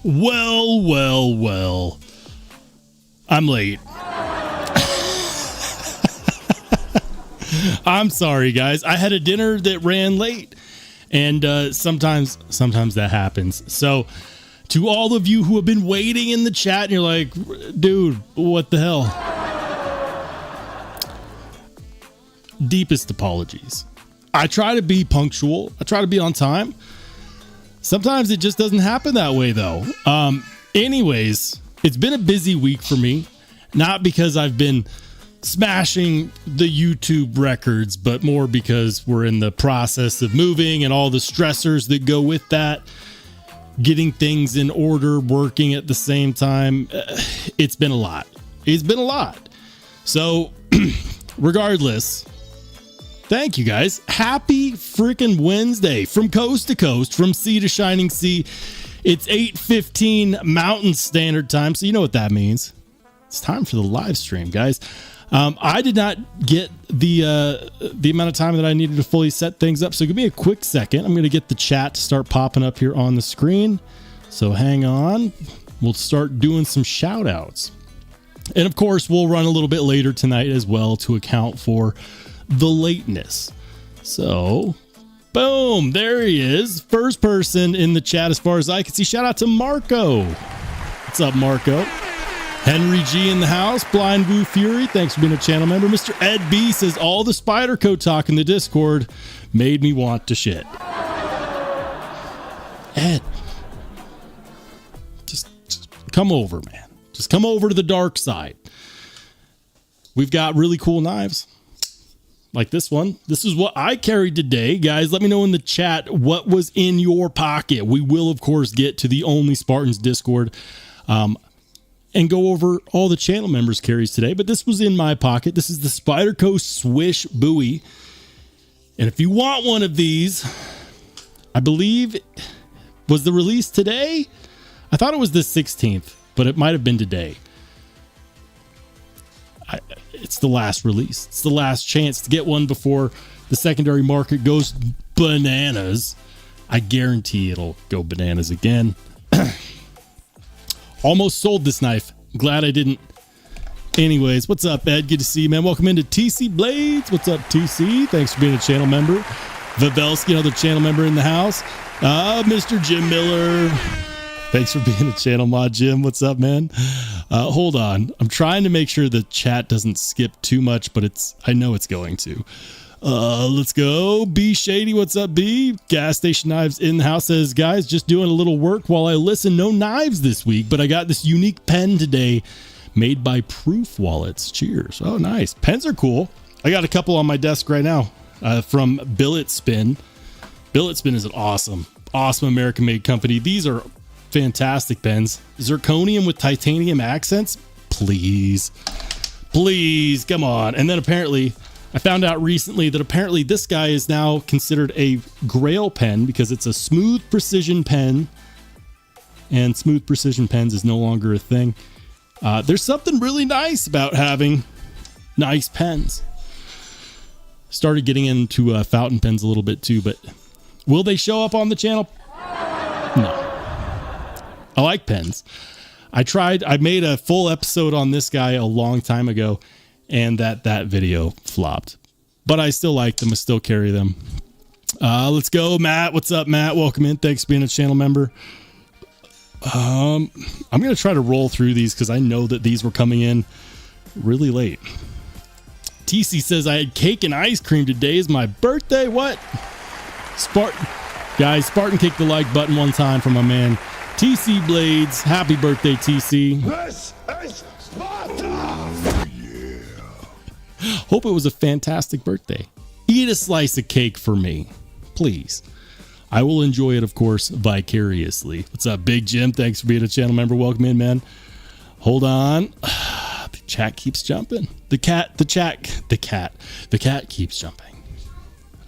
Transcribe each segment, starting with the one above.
Well. I'm late. I'm sorry, guys. I had a dinner that ran late, and sometimes that happens. So to all of you who have been waiting in the chat and you're like, dude, what the hell? Deepest apologies. I try to be punctual. I try to be on time. Sometimes it just doesn't happen that way, though. Anyways, it's been a busy week for me. Not because I've been smashing the YouTube records, but more because we're in the process of moving and all the stressors that go with that. Getting things in order, working at the same time. It's been a lot. So, regardless, thank you guys. Happy freaking Wednesday from coast to coast, from sea to shining sea. It's 8:15 Mountain Standard Time, so you know what that means. It's time for the live stream, guys. I did not get the amount of time that I needed to fully set things up, so give me a quick second. I'm going to get the chat to start popping up here on the screen. So hang on. We'll start doing some shout outs. And of course, we'll run a little bit later tonight as well to account for the lateness. So, boom, there he is. First person in the chat as far as I can see. Shout out to Marco. What's up, Marco? Henry G in the house. Blind Woo Fury, thanks for being a channel member. Mr. Ed B says, all the Spyderco talk in the Discord made me want to shit. Ed, just come over, man. Just come over to the dark side. We've got really cool knives. Like this one. This is what I carried today. Guys, let me know in the chat what was in your pocket. We will, of course, get to the Only Spartans Discord and go over all the channel members' carries today. But this was in my pocket. This is the Spyderco Swish Buoy. And if you want one of these, I believe, was the release today? I thought it was the 16th, but it might have been today. It's the last release. It's the last chance to get one before the secondary market goes bananas. I guarantee it'll go bananas again. Almost sold this knife. Glad I didn't. Anyways, what's up, Ed? Good to see you, man. Welcome into TC Blades. What's up, TC? Thanks for being a channel member. Vavelski, another channel member in the house. Mr. Jim Miller. Thanks for being a channel mod, Jim. What's up, man? Hold on. I'm trying to make sure the chat doesn't skip too much, but I know it's going to. Let's go. B Shady, what's up, B? Gas Station Knives in the house says, guys, just doing a little work while I listen. No knives this week, but I got this unique pen today made by Proof Wallets. Cheers. Oh, nice. Pens are cool. I got a couple on my desk right now from Billet Spin. Billet Spin is an awesome American-made company. These are fantastic pens. Zirconium with titanium accents. Please, come on. And then apparently, I found out recently that apparently this guy is now considered a Grail pen because it's a smooth precision pen, and smooth precision pens is no longer a thing. There's something really nice about having nice pens. Started getting into fountain pens a little bit too, but will they show up on the channel? No. I like pens. I made a full episode on this guy a long time ago, and that video flopped. But I still like them. I still carry them. Let's go, Matt. What's up, Matt? Welcome in. Thanks for being a channel member. I'm going to try to roll through these because I know that these were coming in really late. TC says, I had cake and ice cream. Today is my birthday. What? Spartan kick the like button one time for my man TC Blades. Happy birthday, TC. This is Sparta! Yeah. Hope it was a fantastic birthday. Eat a slice of cake for me, please. I will enjoy it, of course, vicariously. What's up, Big Jim? Thanks for being a channel member. Welcome in, man. Hold on. The chat keeps jumping. The cat keeps jumping.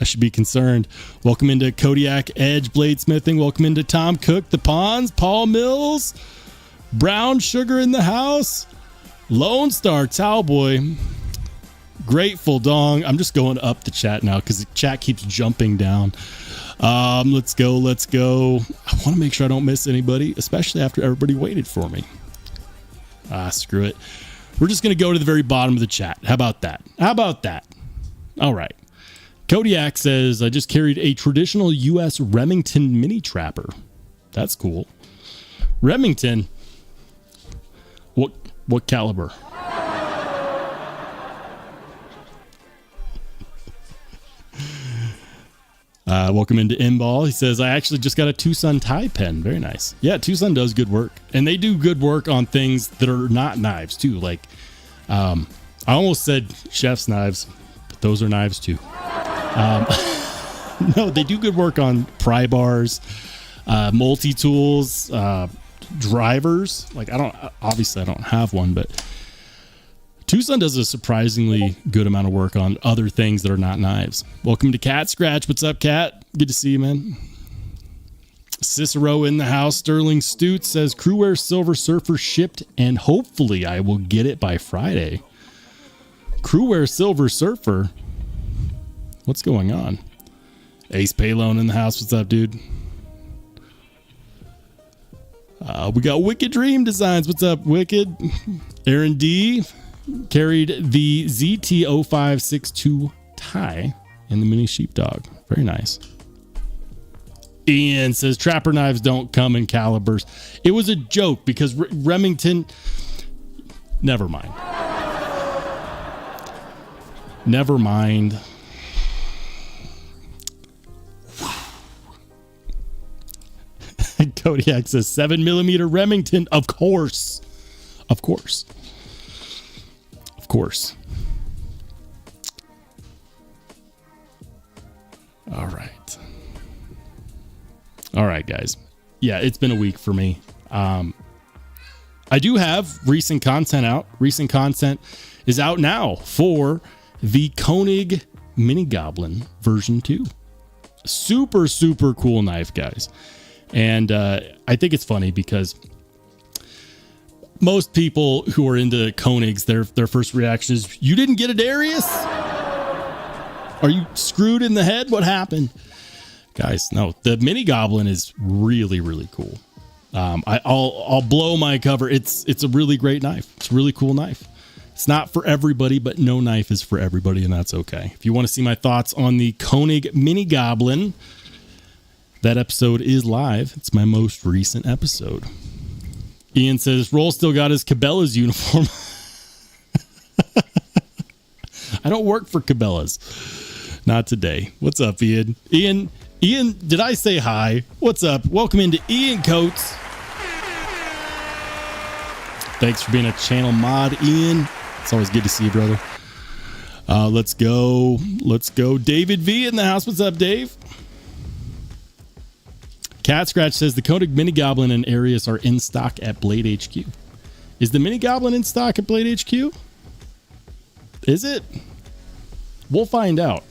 I should be concerned. Welcome into Kodiak Edge Bladesmithing. Welcome into Tom Cook, The Ponds, Paul Mills, Brown Sugar in the house, Lone Star Towelboy, Grateful Dong. I'm just going up the chat now because the chat keeps jumping down. Let's go. I want to make sure I don't miss anybody, especially after everybody waited for me. Screw it. We're just going to go to the very bottom of the chat. How about that? All right. Kodiak says, I just carried a traditional U.S. Remington mini trapper. That's cool. Remington? What caliber? Welcome into Inball. He says, I actually just got a Tucson tie pen. Very nice. Yeah, Tucson does good work. And they do good work on things that are not knives, too. Like, I almost said chef's knives, but those are knives, too. No, they do good work on pry bars, multi-tools, drivers. Like, I don't have one, but Tucson does a surprisingly good amount of work on other things that are not knives. Welcome to Cat Scratch. What's up, Cat? Good to see you, man. Cicero in the house. Sterling Stute says, Crewwear Silver Surfer shipped, and hopefully I will get it by Friday. Crewwear Silver Surfer? What's going on? Ace Paylone in the house. What's up, dude? We got Wicked Dream Designs. What's up, Wicked? Aaron D carried the ZT0562 tie in the mini sheepdog. Very nice. Ian says trapper knives don't come in calibers. It was a joke because Remington. Never mind. Kodiak says 7mm Remington. Of course. All right, guys. Yeah, it's been a week for me. I do have recent content out. Recent content is out now for the Koenig Mini Goblin version 2. Super, super cool knife, guys. And I think it's funny because most people who are into Koenigs, their first reaction is, you didn't get a Darius? Are you screwed in the head? What happened? Guys, no, the Mini Goblin is really, really cool. I'll blow my cover. It's a really great knife. It's a really cool knife. It's not for everybody, but no knife is for everybody, and that's okay. If you want to see my thoughts on the Koenig Mini Goblin, that episode is live. It's my most recent episode. Ian says, Roll still got his Cabela's uniform. I don't work for Cabela's. Not today. What's up, Ian? Ian, did I say hi? What's up? Welcome into Ian Coates. Thanks for being a channel mod, Ian. It's always good to see you, brother. Let's go. David V in the house. What's up, Dave? Cat Scratch says the Koenig Mini Goblin and Arius are in stock at Blade HQ. Is the Mini Goblin in stock at Blade HQ? Is it? We'll find out.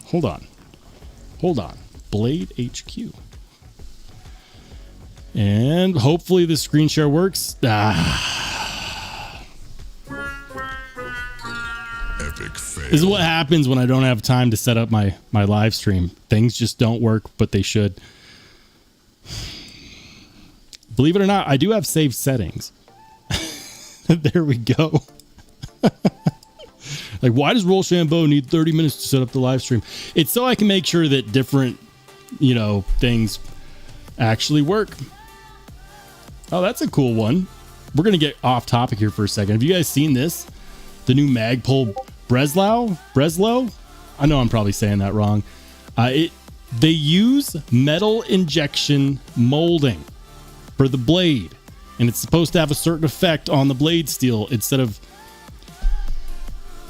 Hold on. Blade HQ. And hopefully the screen share works. Epic fail. This is what happens when I don't have time to set up my live stream. Things just don't work, but they should. Believe it or not, I do have saved settings. There we go. Like, why does Rollshambo need 30 minutes to set up the live stream? It's so I can make sure that different, things actually work. Oh, that's a cool one. We're going to get off topic here for a second. Have you guys seen this? The new Magpul Breslau? I know I'm probably saying that wrong. They use metal injection molding for the blade, and it's supposed to have a certain effect on the blade steel instead of...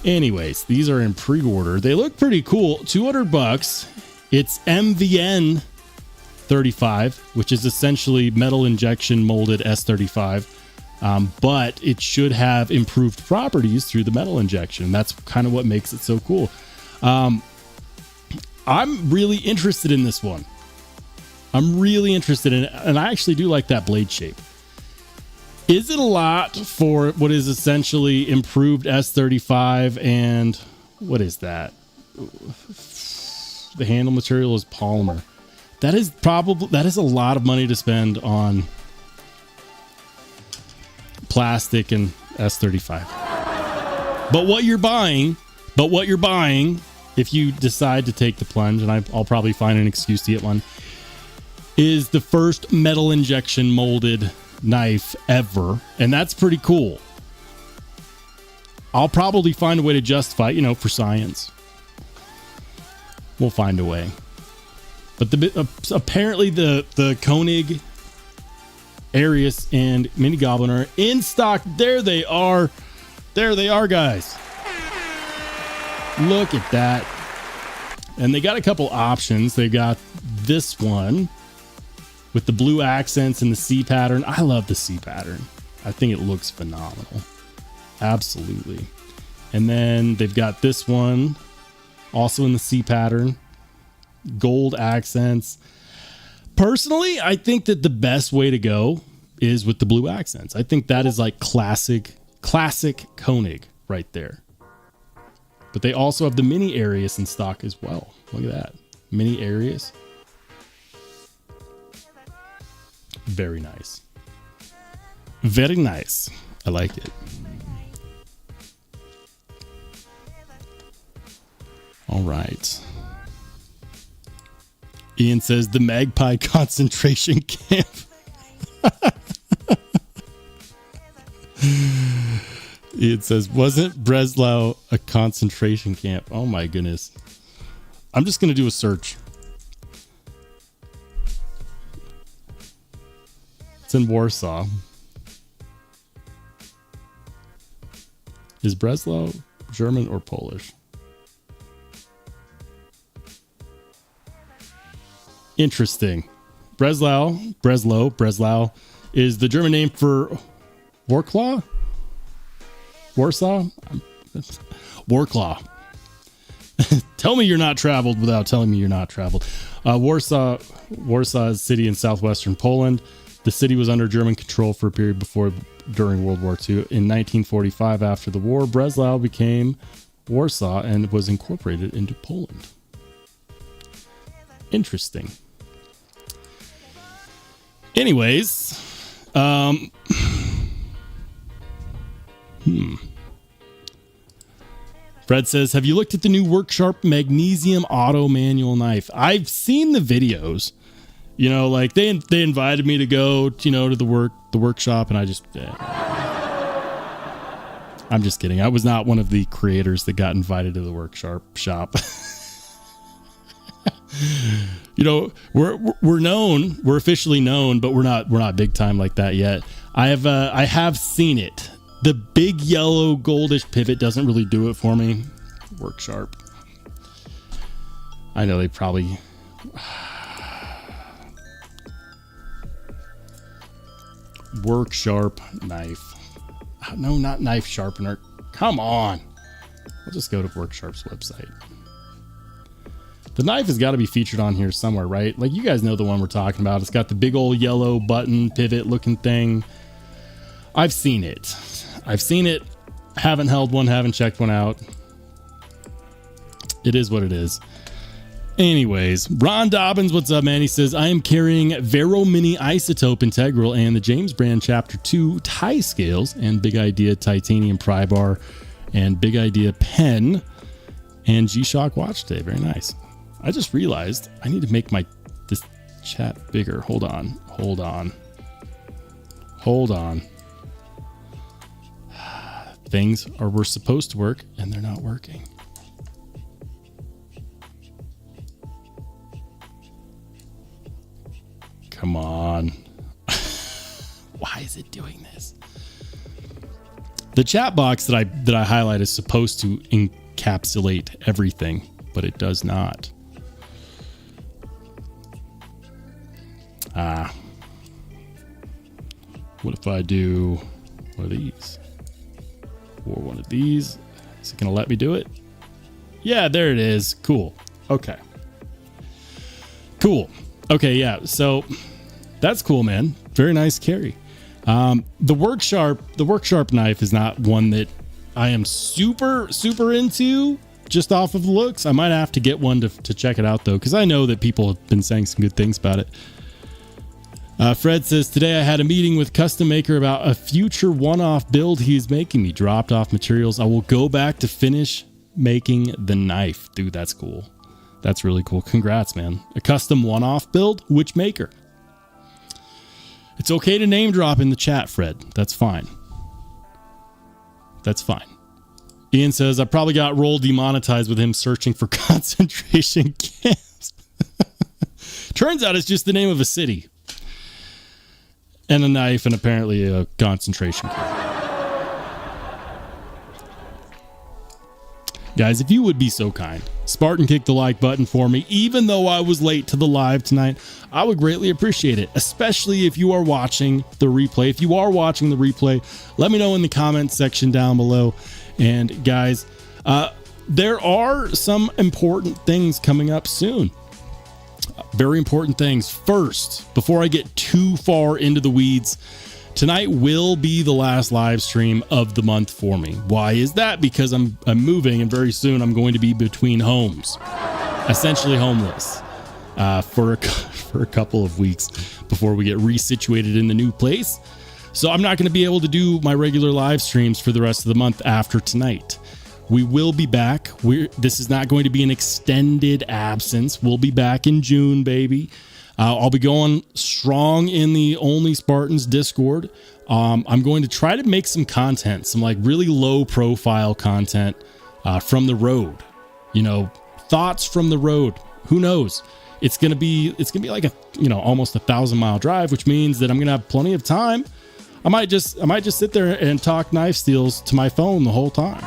Anyways, these are in pre-order. They look pretty cool. $200. It's MVN 35, which is essentially metal injection molded S35, but it should have improved properties through the metal injection. That's kind of what makes it so cool. I'm really interested in this one. I'm really interested in it, and I actually do like that blade shape. Is it a lot for what is essentially improved S35 and what is that? The handle material is polymer. that is a lot of money to spend on plastic and S35. But what you're buying, if you decide to take the plunge, and I'll probably find an excuse to get one, is the first metal injection molded knife ever. And that's pretty cool. I'll probably find a way to justify it, for science. We'll find a way. But apparently the Koenig, Arius, and Mini Goblin are in stock. There they are. There they are, guys. Look at that. And they got a couple options. They got this one with the blue accents and the C pattern. I love the C pattern. I think it looks phenomenal. Absolutely. And then they've got this one also in the C pattern. Gold accents. Personally, I think that the best way to go is with the blue accents. I think that is like classic Koenig right there. But they also have the Mini Arius in stock as well. Look at that. Mini Arius. Very nice. Very nice. I like it. All right. Ian says the Magpie concentration camp. Ian says, wasn't Breslau a concentration camp? Oh my goodness. I'm just going to do a search. It's in Warsaw. Is Breslau German or Polish? Interesting. Breslau is the German name for Warclaw? Warsaw? Warclaw. Tell me you're not traveled without telling me you're not traveled. Warsaw is a city in southwestern Poland. The city was under German control for a period during World War II. In 1945, after the war, Breslau became Warsaw and was incorporated into Poland. Interesting. Anyways, Fred says, have you looked at the new Worksharp Magnesium Auto Manual Knife? I've seen the videos. Like they invited me to go, to the workshop, and I just I'm just kidding. I was not one of the creators that got invited to the workshop shop. We're known, we're officially known, but we're not big time like that yet. I have seen it. The big yellow goldish pivot doesn't really do it for me. Worksharp. I know they probably Worksharp knife. No, not knife sharpener. Come on. We'll just go to Worksharp's website. The knife has got to be featured on here somewhere, right? Like, you guys know the one we're talking about. It's got the big old yellow button pivot looking thing. I've seen it. Haven't held one, haven't checked one out. It is what it is. Anyways, Ron Dobbins, what's up, man? He says, I am carrying Vero Mini Isotope Integral and the James Brand Chapter 2 tie scales and Big Idea titanium pry bar and Big Idea pen and G-Shock watch today. Very nice. I just realized I need to make this chat bigger. Hold on. Things were supposed to work and they're not working. Come on. Why is it doing this? The chat box that I highlight is supposed to encapsulate everything, but it does not. What if I do one of these? Or one of these? Is it going to let me do it? Yeah, there it is. Cool. Okay. Cool. Okay, yeah. So that's cool, man. Very nice carry. The Worksharp knife is not one that I am super into, just off of the looks. I might have to get one to check it out though, because I know that people have been saying some good things about it. Fred says, today I had a meeting with custom maker about a future one-off build he is making me. Dropped off materials. I will go back to finish making the knife. Dude, that's cool. That's really cool. Congrats, man. A custom one-off build? Which maker? It's okay to name drop in the chat, Fred. That's fine. That's fine. Ian says, I probably got Roll demonetized with him searching for concentration camps. Turns out it's just the name of a city. And a knife and apparently a concentration camp. Guys, if you would be so kind, Spartan kick the like button for me. Even though I was late to the live tonight, I would greatly appreciate it, especially if you are watching the replay. If you are watching the replay, let me know in the comments section down below. And guys, there are some important things coming up soon. Very important things. First, before I get too far into the weeds, tonight will be the last live stream of the month for me. Why is that? Because I'm moving, and very soon I'm going to be between homes, essentially homeless, for a couple of weeks before we get resituated in the new place. So I'm not going to be able to do my regular live streams for the rest of the month after tonight. We will be back. This is not going to be an extended absence. We'll be back in June, baby. I'll be going strong in the Only Spartans Discord. I'm going to try to make some content, some like really low profile content from the road. You know, thoughts from the road. Who knows? It's gonna be like a almost 1,000-mile drive, which means that I'm gonna have plenty of time. I might just sit there and talk knife steals to my phone the whole time.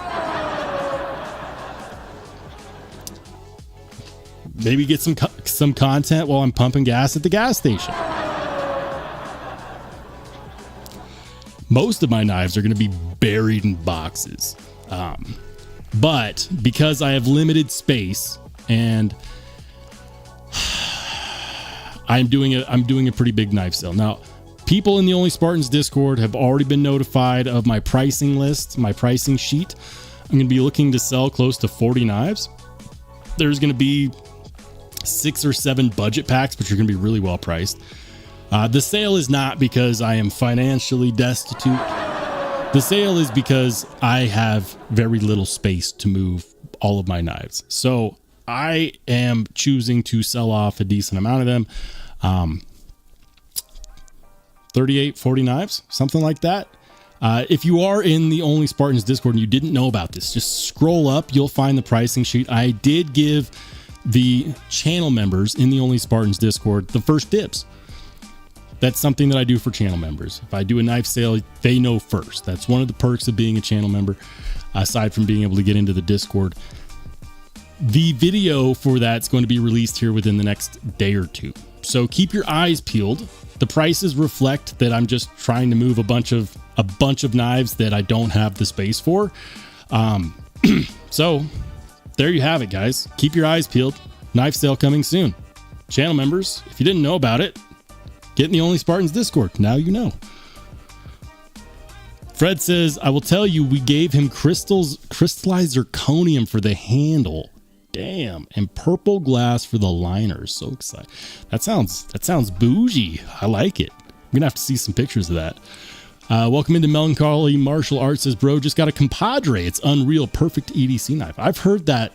Maybe get some content while I'm pumping gas at the gas station. Most of my knives are going to be buried in boxes. But because I have limited space and I'm doing a pretty big knife sale. Now, people in the Only Spartans Discord have already been notified of my pricing list, my pricing sheet. I'm going to be looking to sell close to 40 knives. There's going to be 6 or 7 budget packs, which are going to be really well priced. The sale is not because I am financially destitute. The sale is because I have very little space to move all of my knives. So I am choosing to sell off a decent amount of them. 38, 40 knives, something like that. If you are in the Only Spartans Discord and you didn't know about this, just scroll up. You'll find the pricing sheet. I did give the channel members in the Only Spartans Discord the first dibs. That's something that I do for channel members. If I do a knife sale, they know first. That's one of the perks of being a channel member, aside from being able to get into the Discord. The video for that's going to be released here within the next day or two. So keep your eyes peeled. The prices reflect that I'm just trying to move a bunch of knives that I don't have the space for. So there you have it, guys. Keep your eyes peeled. Knife sale coming soon. Channel members, if you didn't know about it, get in the Only Spartans Discord. Now you know. Fred says, I will tell you, we gave him crystallized zirconium for the handle. Damn. And purple glass for the liners. So excited. That sounds bougie. I like it. I'm gonna have to see some pictures of that. Welcome into Melancholy Martial Arts. Says, bro, just got a compadre. It's unreal. Perfect EDC knife. I've heard that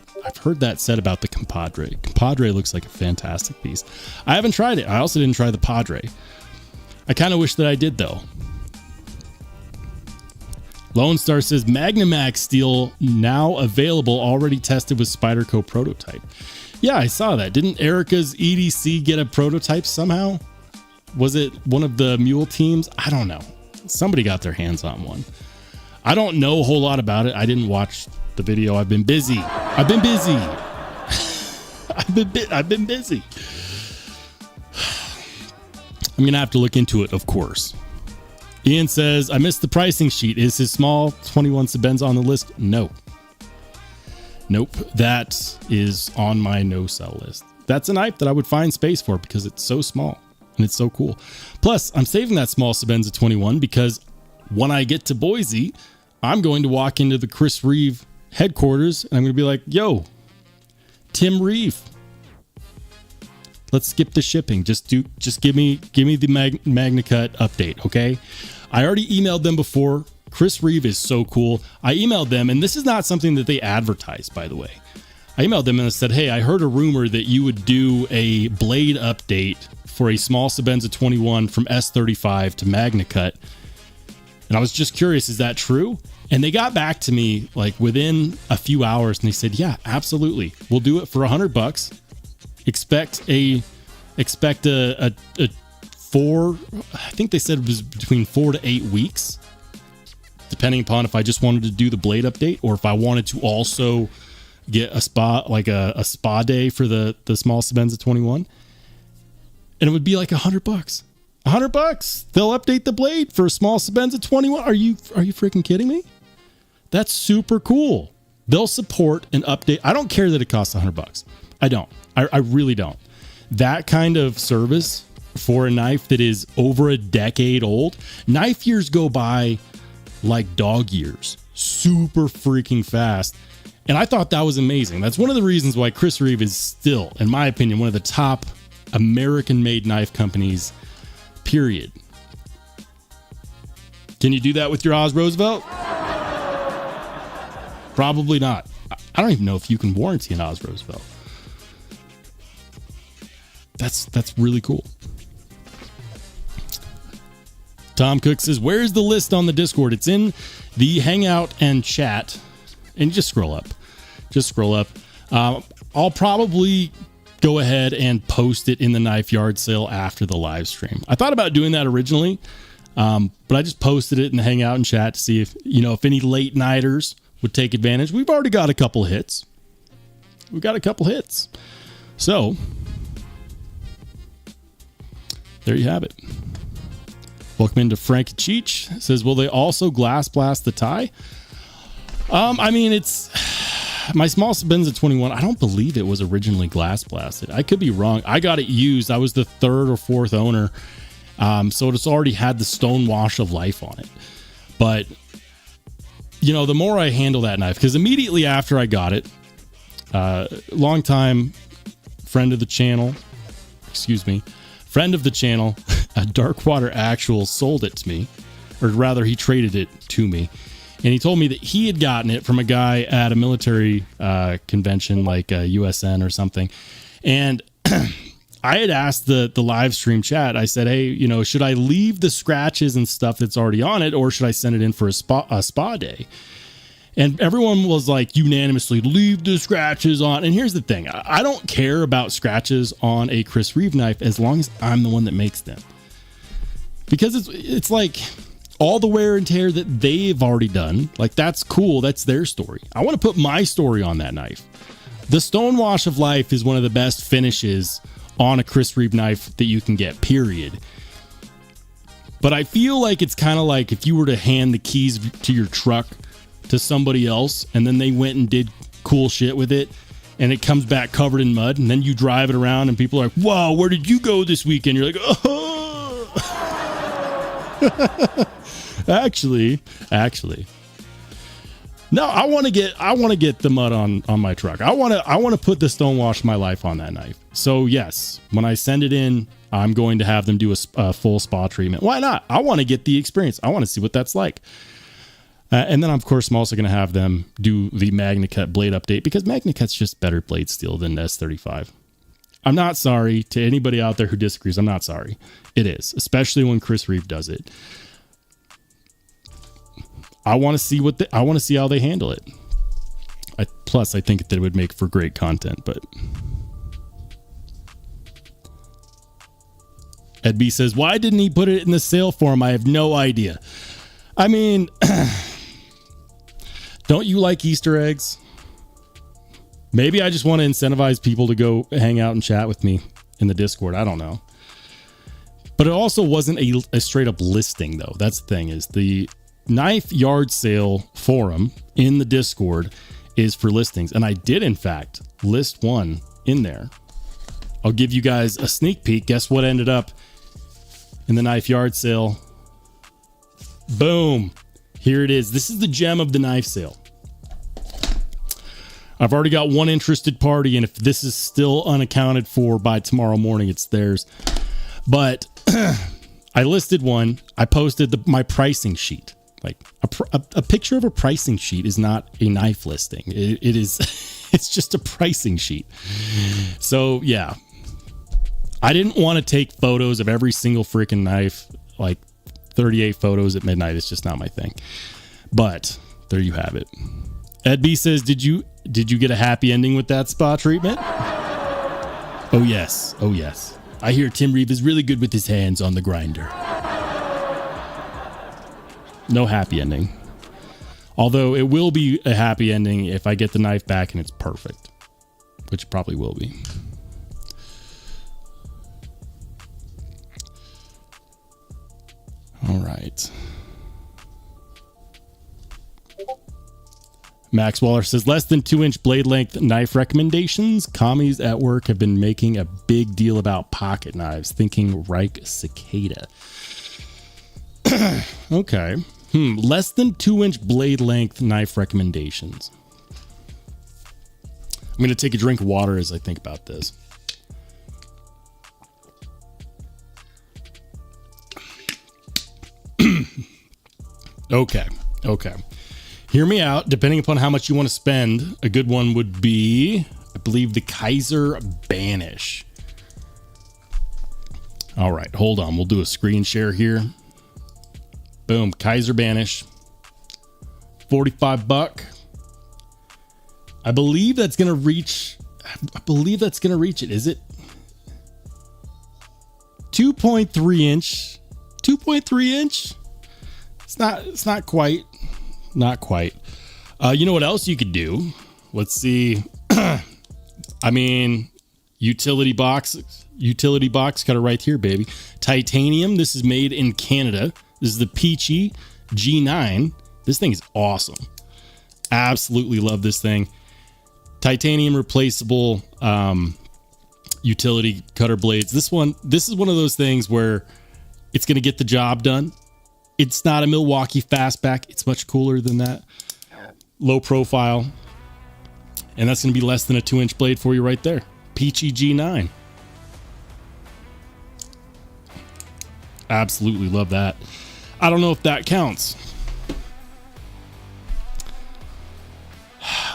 said about the compadre. Compadre looks like a fantastic piece. I haven't tried it. I also didn't try the padre. I kind of wish that I did though. Lone Star says, Magnamax steel now available, already tested with Spyderco prototype. Yeah, I saw that. Didn't Erica's EDC get a prototype somehow? Was it one of the mule teams? I don't know. Somebody got their hands on one. I don't know a whole lot about it. I didn't watch the video. I've been busy. I've been busy. I'm going to have to look into it, of course. Ian says, I missed the pricing sheet. Is his small 21 Sebens on the list? No. Nope. That is on my no sell list. That's a knife that I would find space for because it's so small and it's so cool. Plus, I'm saving that small Sebens at 21 because when I get to Boise, I'm going to walk into the Chris Reeve headquarters and I'm going to be like, yo, Tim Reeve, let's skip the shipping. Just give me the MagnaCut update. Okay. I already emailed them before. Chris Reeve is so cool. I emailed them, and this is not something that they advertise, by the way. I emailed them and I said, hey, I heard a rumor that you would do a blade update for a small Sebenza 21 from S35 to MagnaCut. And I was just curious, is that true? And they got back to me like within a few hours and they said, yeah, absolutely. We'll do it for $100. Expect a 4, I think they said it was between 4 to 8 weeks, depending upon if I just wanted to do the blade update or if I wanted to also get a spa, like a spa day for the small Sebenza 21. And it would be like $100. $100. They'll update the blade for a small Sebenza 21. Are you freaking kidding me? That's super cool. They'll support an update. I don't care that it costs $100. I don't. I really don't. That kind of service for a knife that is over a decade old, knife years go by like dog years, super freaking fast. And I thought that was amazing. That's one of the reasons why Chris Reeve is still, in my opinion, one of the top American-made knife companies, period. Can you do that with your Oz Roosevelt? Probably not. I don't even know if you can warranty an Oz Roosevelt. That's really cool. Tom Cook says, where's the list on the Discord? It's in the Hangout and chat. And just scroll up. I'll probably go ahead and post it in the knife yard sale after the live stream. I thought about doing that originally, but I just posted it in the Hangout and chat to see if any late nighters would take advantage. We've already got a couple hits. So there you have it. Welcome into Frank Cheech. Says, will they also glass blast the tie? I mean, it's my small Sebenza 21. I don't believe it was originally glass blasted. I could be wrong. I got it used. I was the 3rd or 4th owner. So it's already had the stone wash of life on it. But, the more I handle that knife, because immediately after I got it, longtime friend of the channel, a Darkwater Actual sold it to me, or rather he traded it to me. And he told me that he had gotten it from a guy at a military convention like USN or something. And I had asked the live stream chat, I said, hey, should I leave the scratches and stuff that's already on it, or should I send it in for a spa day? And everyone was like unanimously, leave the scratches on. And here's the thing. I don't care about scratches on a Chris Reeve knife as long as I'm the one that makes them. Because it's like all the wear and tear that they've already done, like that's cool. That's their story. I want to put my story on that knife. The stone wash of life is one of the best finishes on a Chris Reeve knife that you can get, period. But I feel like it's kind of like if you were to hand the keys to your truck to somebody else and then they went and did cool shit with it and it comes back covered in mud and then you drive it around and people are like, wow, where did you go this weekend? You're like, oh. Actually. No, I want to get the mud on my truck. I want to put the stone wash my life on that knife. So yes, when I send it in, I'm going to have them do a full spa treatment. Why not? I want to get the experience. I want to see what that's like. And then of course I'm also going to have them do the MagnaCut blade update because MagnaCut's just better blade steel than S35. I'm not sorry to anybody out there who disagrees. I'm not sorry. It is, especially when Chris Reeve does it. I want to see how they handle it. Plus, I think that it would make for great content. But Ed B says, "Why didn't he put it in the sale form? I have no idea." I mean, don't you like Easter eggs? Maybe I just want to incentivize people to go hang out and chat with me in the Discord. I don't know. But it also wasn't a straight up listing, though. That's the thing, is the knife yard sale forum in the Discord is for listings. And I did, in fact, list one in there. I'll give you guys a sneak peek. Guess what ended up in the knife yard sale? Boom. Here it is. This is the gem of the knife sale. I've already got one interested party, and if this is still unaccounted for by tomorrow morning, it's theirs. But I listed one. I posted my pricing sheet. Like a picture of a pricing sheet is not a knife listing. It is, it's just a pricing sheet. So yeah, I didn't want to take photos of every single freaking knife, like 38 photos at midnight. It's just not my thing. But there you have it. Ed B says, did you get a happy ending with that spa treatment? Oh yes. Oh yes. I hear Tim Reeve is really good with his hands on the grinder. No happy ending. Although it will be a happy ending if I get the knife back and it's perfect, which it probably will be. All right. Max Waller says, less than 2-inch blade length knife recommendations. Commies at work have been making a big deal about pocket knives, thinking Reich Cicada. Okay. Less than 2-inch blade length knife recommendations. I'm going to take a drink of water as I think about this. Okay. Hear me out. Depending upon how much you want to spend, a good one would be, I believe, the Kaiser Banish. All right, hold on. We'll do a screen share here. Boom, Kaiser Banish. $45. I believe that's going to reach it. Is it 2.3 inch? 2.3 inch? It's not quite. Not quite. You know what else you could do? Let's see. I mean, utility box cutter right here, baby. Titanium. This is made in Canada. This is the Peachy G9. This thing is awesome. Absolutely love this thing. Titanium replaceable utility cutter blades. This is one of those things where it's going to get the job done. It's not a Milwaukee fastback. It's much cooler than that. Low profile. And that's going to be less than a 2-inch blade for you right there. Peachy G9. Absolutely love that. I don't know if that counts.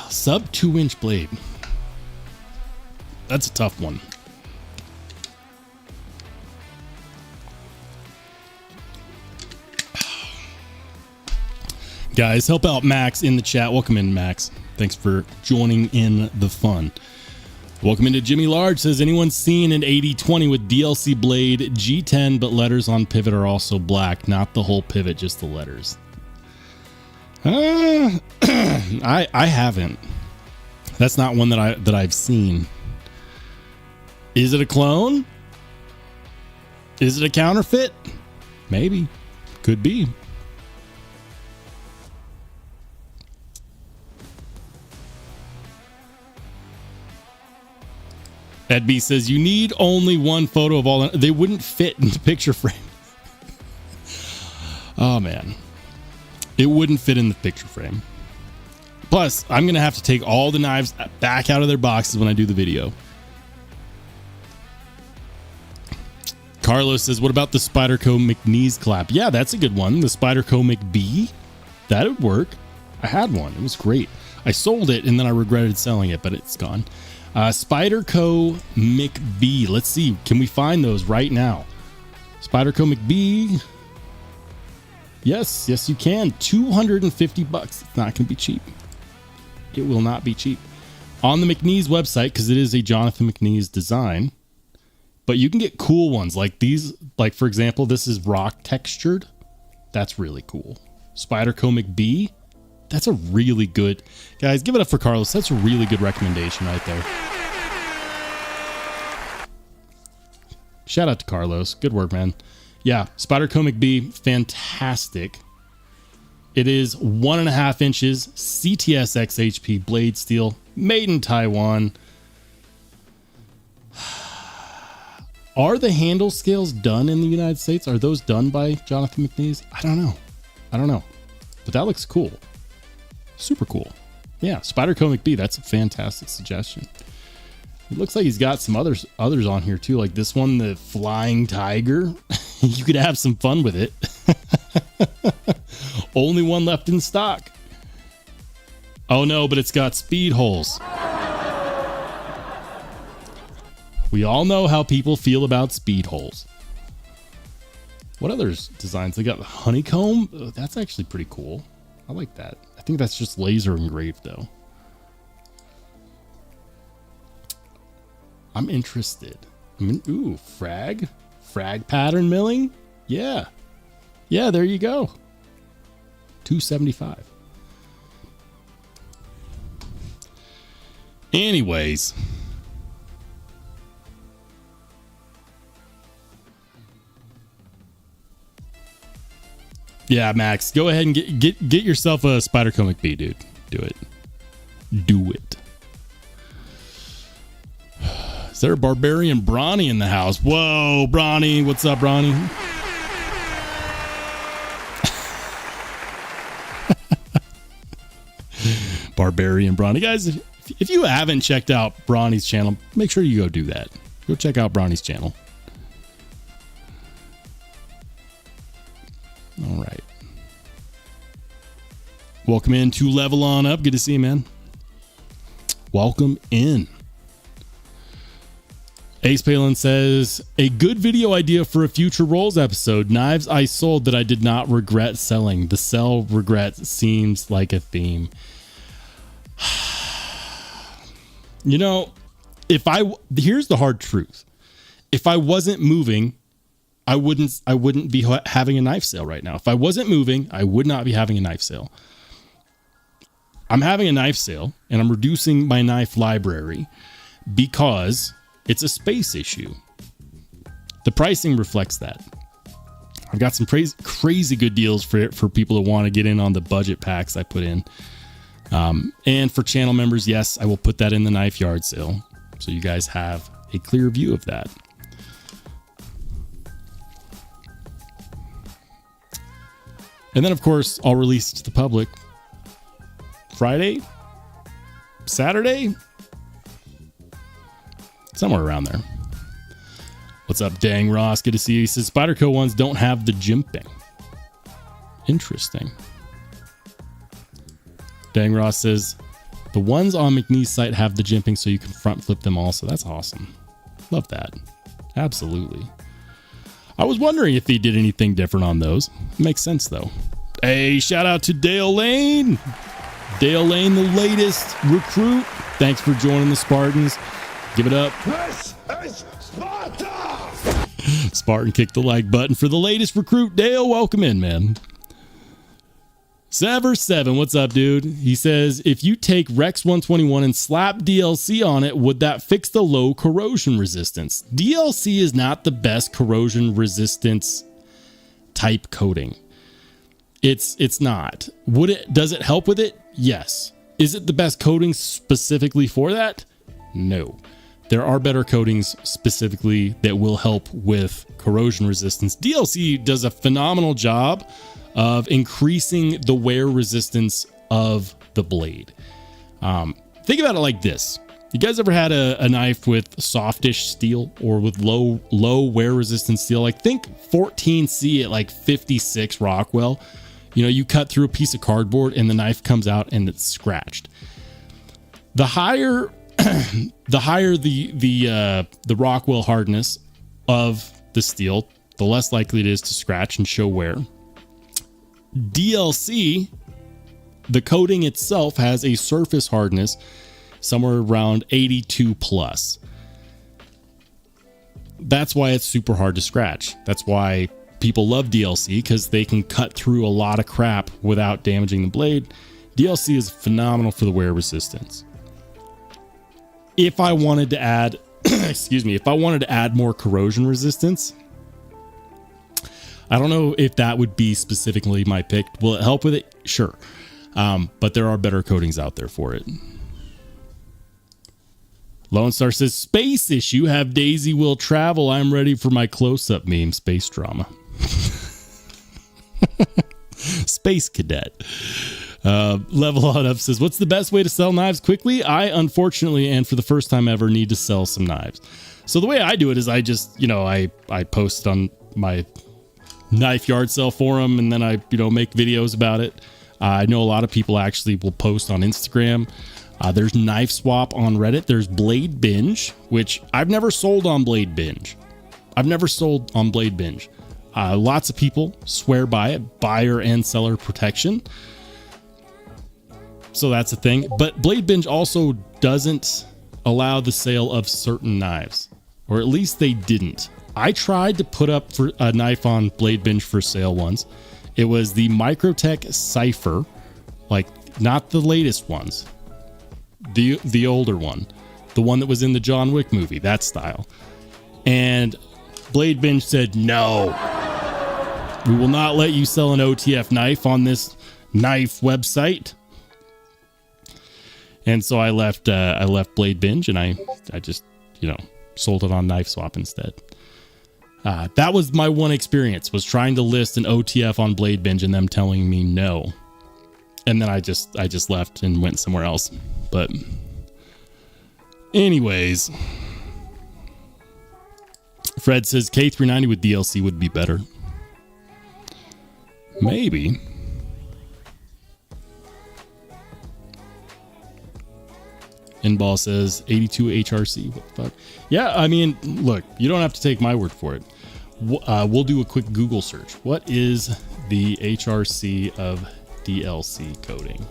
Sub 2-inch blade. That's a tough one. Guys, help out Max in the chat. Welcome in, Max. Thanks for joining in the fun. Welcome into Jimmy Large. Says, anyone seen an 80-20 with DLC blade G10, but letters on pivot are also black? Not the whole pivot, just the letters. I haven't. That's not one that I've seen. Is it a clone? Is it a counterfeit? Maybe. Could be. Ed B says, you need only one photo of all. They wouldn't fit in the picture frame. Oh, man. It wouldn't fit in the picture frame. Plus, I'm going to have to take all the knives back out of their boxes when I do the video. Carlos says, what about the Spyderco McNeese clap? Yeah, that's a good one. The Spyderco McB. That would work. I had one. It was great. I sold it and then I regretted selling it, but it's gone. Spyderco McB. Let's see. Can we find those right now? Spyderco McB. Yes, you can. $250. It's not going to be cheap. It will not be cheap. On the McNeese website, because it is a Jonathan McNeese design. But you can get cool ones like these. Like, for example, this is rock textured. That's really cool. Spyderco McB. That's a really good... Guys, give it up for Carlos. That's a really good recommendation right there. Shout out to Carlos. Good work, man. Yeah, Spyderco McB, fantastic. It is 1.5 inches, CTS XHP blade steel, made in Taiwan. Are the handle scales done in the United States? Are those done by Jonathan McNeese? I don't know. But that looks cool. Super cool. Yeah, Spyderco McBee. That's a fantastic suggestion. It looks like he's got some others on here too, like this one, the Flying Tiger. You could have some fun with it. Only one left in stock. Oh no, but it's got speed holes. We all know how people feel about speed holes. What other designs? They got the honeycomb. Oh, that's actually pretty cool. I like that. I think that's just laser engraved though. I'm interested. I mean, ooh, frag pattern milling. Yeah. Yeah, there you go. $275. Anyways. Yeah, Max, go ahead and get yourself a Spyderco McBee, dude. Do it. Do it. Is there a barbarian Brawny in the house? Whoa, Brawny. What's up, Brawny? Barbarian Brawny. Guys, if you haven't checked out Brawny's channel, make sure you go do that. Go check out Brawny's channel. All right. Welcome in to Level On Up. Good to see you, man. Welcome in. Ace Palin says, a good video idea for a future Rolls episode. Knives I sold that I did not regret selling. The sell regret seems like a theme. You know, here's the hard truth. If I wasn't moving, I wouldn't be having a knife sale right now. If I wasn't moving, I would not be having a knife sale. I'm having a knife sale and I'm reducing my knife library because it's a space issue. The pricing reflects that. I've got some crazy good deals for people that want to get in on the budget packs I put in. And for channel members, yes, I will put that in the knife yard sale. So you guys have a clear view of that. And then, of course, I'll release it to the public Friday, Saturday, somewhere around there. What's up, Dang Ross? Good to see you. He says Spyderco ones don't have the jimping. Interesting. Dang Ross says the ones on McNee's site have the jimping so you can front flip them also. That's awesome. Love that. Absolutely. I was wondering if he did anything different on those. Makes sense though. Hey, shout out to Dale Lane. Dale Lane, the latest recruit. Thanks for joining the Spartans. Give it up. This is Sparta! Spartan, kick the like button for the latest recruit. Dale, welcome in, man. Sever7, what's up, dude? He says, if you take Rex 121 and slap DLC on it, would that fix the low corrosion resistance? DLC is not the best corrosion resistance type coating. It's not. Does it help with it? Yes. Is it the best coating specifically for that? No. There are better coatings specifically that will help with corrosion resistance. DLC does a phenomenal job of increasing the wear resistance of the blade. Think about it like this. You guys ever had a knife with softish steel or with low wear resistance steel? Like think 14C at like 56 Rockwell. You know, you cut through a piece of cardboard and the knife comes out and it's scratched. The higher the Rockwell hardness of the steel, the less likely it is to scratch and show wear. DLC, the coating itself has a surface hardness somewhere around 82 plus. That's why it's super hard to scratch. That's why people love DLC, because they can cut through a lot of crap without damaging the blade. DLC is phenomenal for the wear resistance. If I wanted to add, if I wanted to add more corrosion resistance, I don't know if that would be specifically my pick. Will it help with it? Sure. But there are better coatings out there for it. Lone Star says, space issue. Have Daisy will travel. I'm ready for my close-up meme. Space drama. Space cadet. Level On Up says, what's the best way to sell knives quickly? I unfortunately, and for the first time ever, need to sell some knives. So the way I do it is I just, I post on my knife yard sale forum, and then I, make videos about it. I know a lot of people actually will post on Instagram. There's Knife Swap on Reddit. There's Blade Binge, which I've never sold on Blade Binge. Lots of people swear by it, buyer and seller protection. So that's a thing. But Blade Binge also doesn't allow the sale of certain knives, or at least they didn't. I tried to put up for a knife on Blade Binge for sale once. It was the Microtech Cypher, like not the latest ones, the older one, the one that was in the John Wick movie, that style. And Blade Binge said, no, we will not let you sell an OTF knife on this knife website. And so I left Blade Binge, and I just, sold it on Knife Swap instead. That was my one experience, was trying to list an OTF on Blade Binge and them telling me no. And then I just left and went somewhere else. But anyways, Fred says K390 with DLC would be better. Maybe. Inball says 82 HRC. What the fuck? Yeah, I mean, look, you don't have to take my word for it. We'll do a quick Google search. What is the HRC of DLC coating?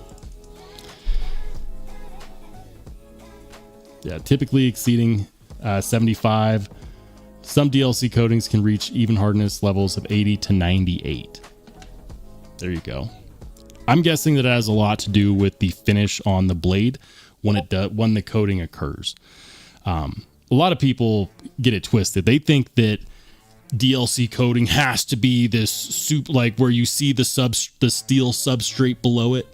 Yeah, typically exceeding 75. Some DLC coatings can reach even hardness levels of 80 to 98. There you go. I'm guessing that it has a lot to do with the finish on the blade when the coating occurs. A lot of people get it twisted. They think that DLC coating has to be this soup, like where you see the steel substrate below it,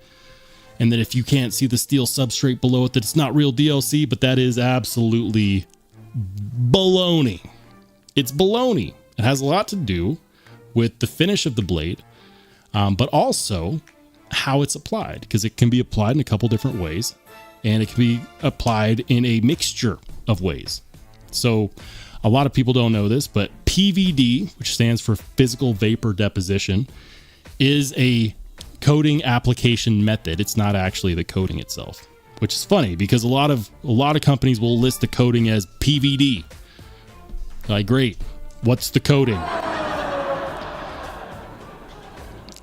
and that if you can't see the steel substrate below it, that it's not real DLC. But that is absolutely baloney. It's baloney. It has a lot to do with the finish of the blade, but also how it's applied, because it can be applied in a couple different ways, and it can be applied in a mixture of ways. So a lot of people don't know this, but PVD, which stands for physical vapor deposition, is a coating application method. It's not actually the coating itself, which is funny because a lot of companies will list the coating as PVD. Like, great, what's the coating?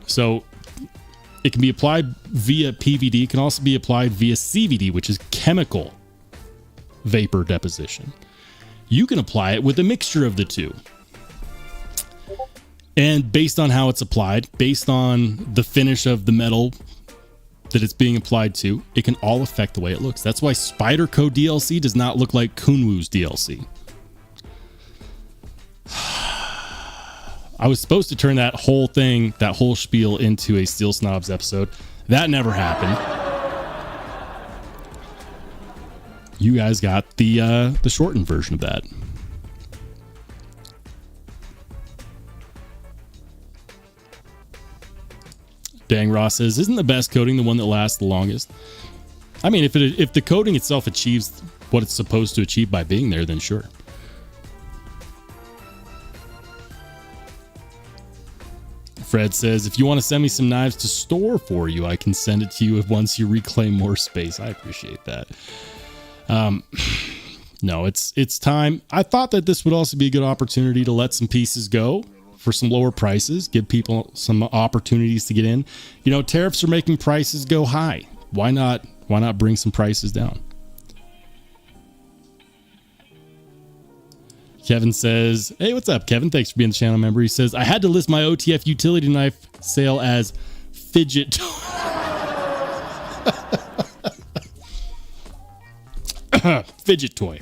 So it can be applied via PVD. It can also be applied via CVD, which is chemical vapor deposition. You can apply it with a mixture of the two. And based on how it's applied, based on the finish of the metal that it's being applied to, it can all affect the way it looks. That's why Spyderco DLC does not look like Kunwu's DLC. I was supposed to turn that whole spiel into a Steel Snobs episode. That never happened. You guys got the shortened version of that. Dang Ross says, isn't the best coating the one that lasts the longest? I mean, if the coating itself achieves what it's supposed to achieve by being there, then sure. Fred says, if you want to send me some knives to store for you, I can send it to you once you reclaim more space. I appreciate that. No, it's time. I thought that this would also be a good opportunity to let some pieces go for some lower prices, give people some opportunities to get in. Tariffs are making prices go high. Why not bring some prices down? Kevin says, hey, what's up, Kevin? Thanks for being the channel member. He says, I had to list my OTF utility knife sale as fidget. Fidget toy.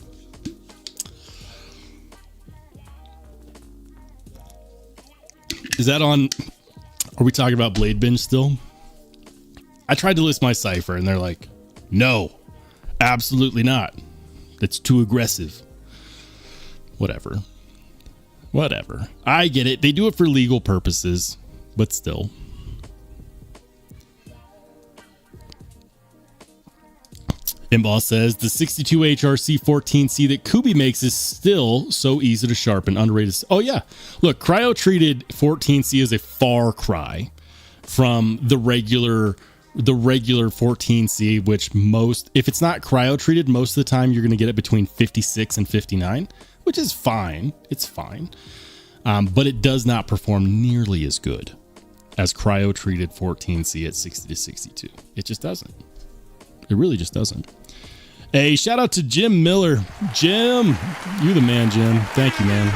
Is that on? Are we talking about Blade Binge still? I tried to list my cipher and they're like, no, absolutely not. That's too aggressive. Whatever. I get it. They do it for legal purposes, but still. Pinball says the 62 HRC 14C that Kubi makes is still so easy to sharpen. Underrated. Oh yeah, look, cryo treated 14C is a far cry from the regular 14C, which if it's not cryo treated, most of the time you're going to get it between 56 and 59, which is fine. It's fine, but it does not perform nearly as good as cryo treated 14C at 60 to 62. It just doesn't. It really just doesn't. Hey, shout out to Jim Miller. Jim, you the man, Jim. Thank you, man.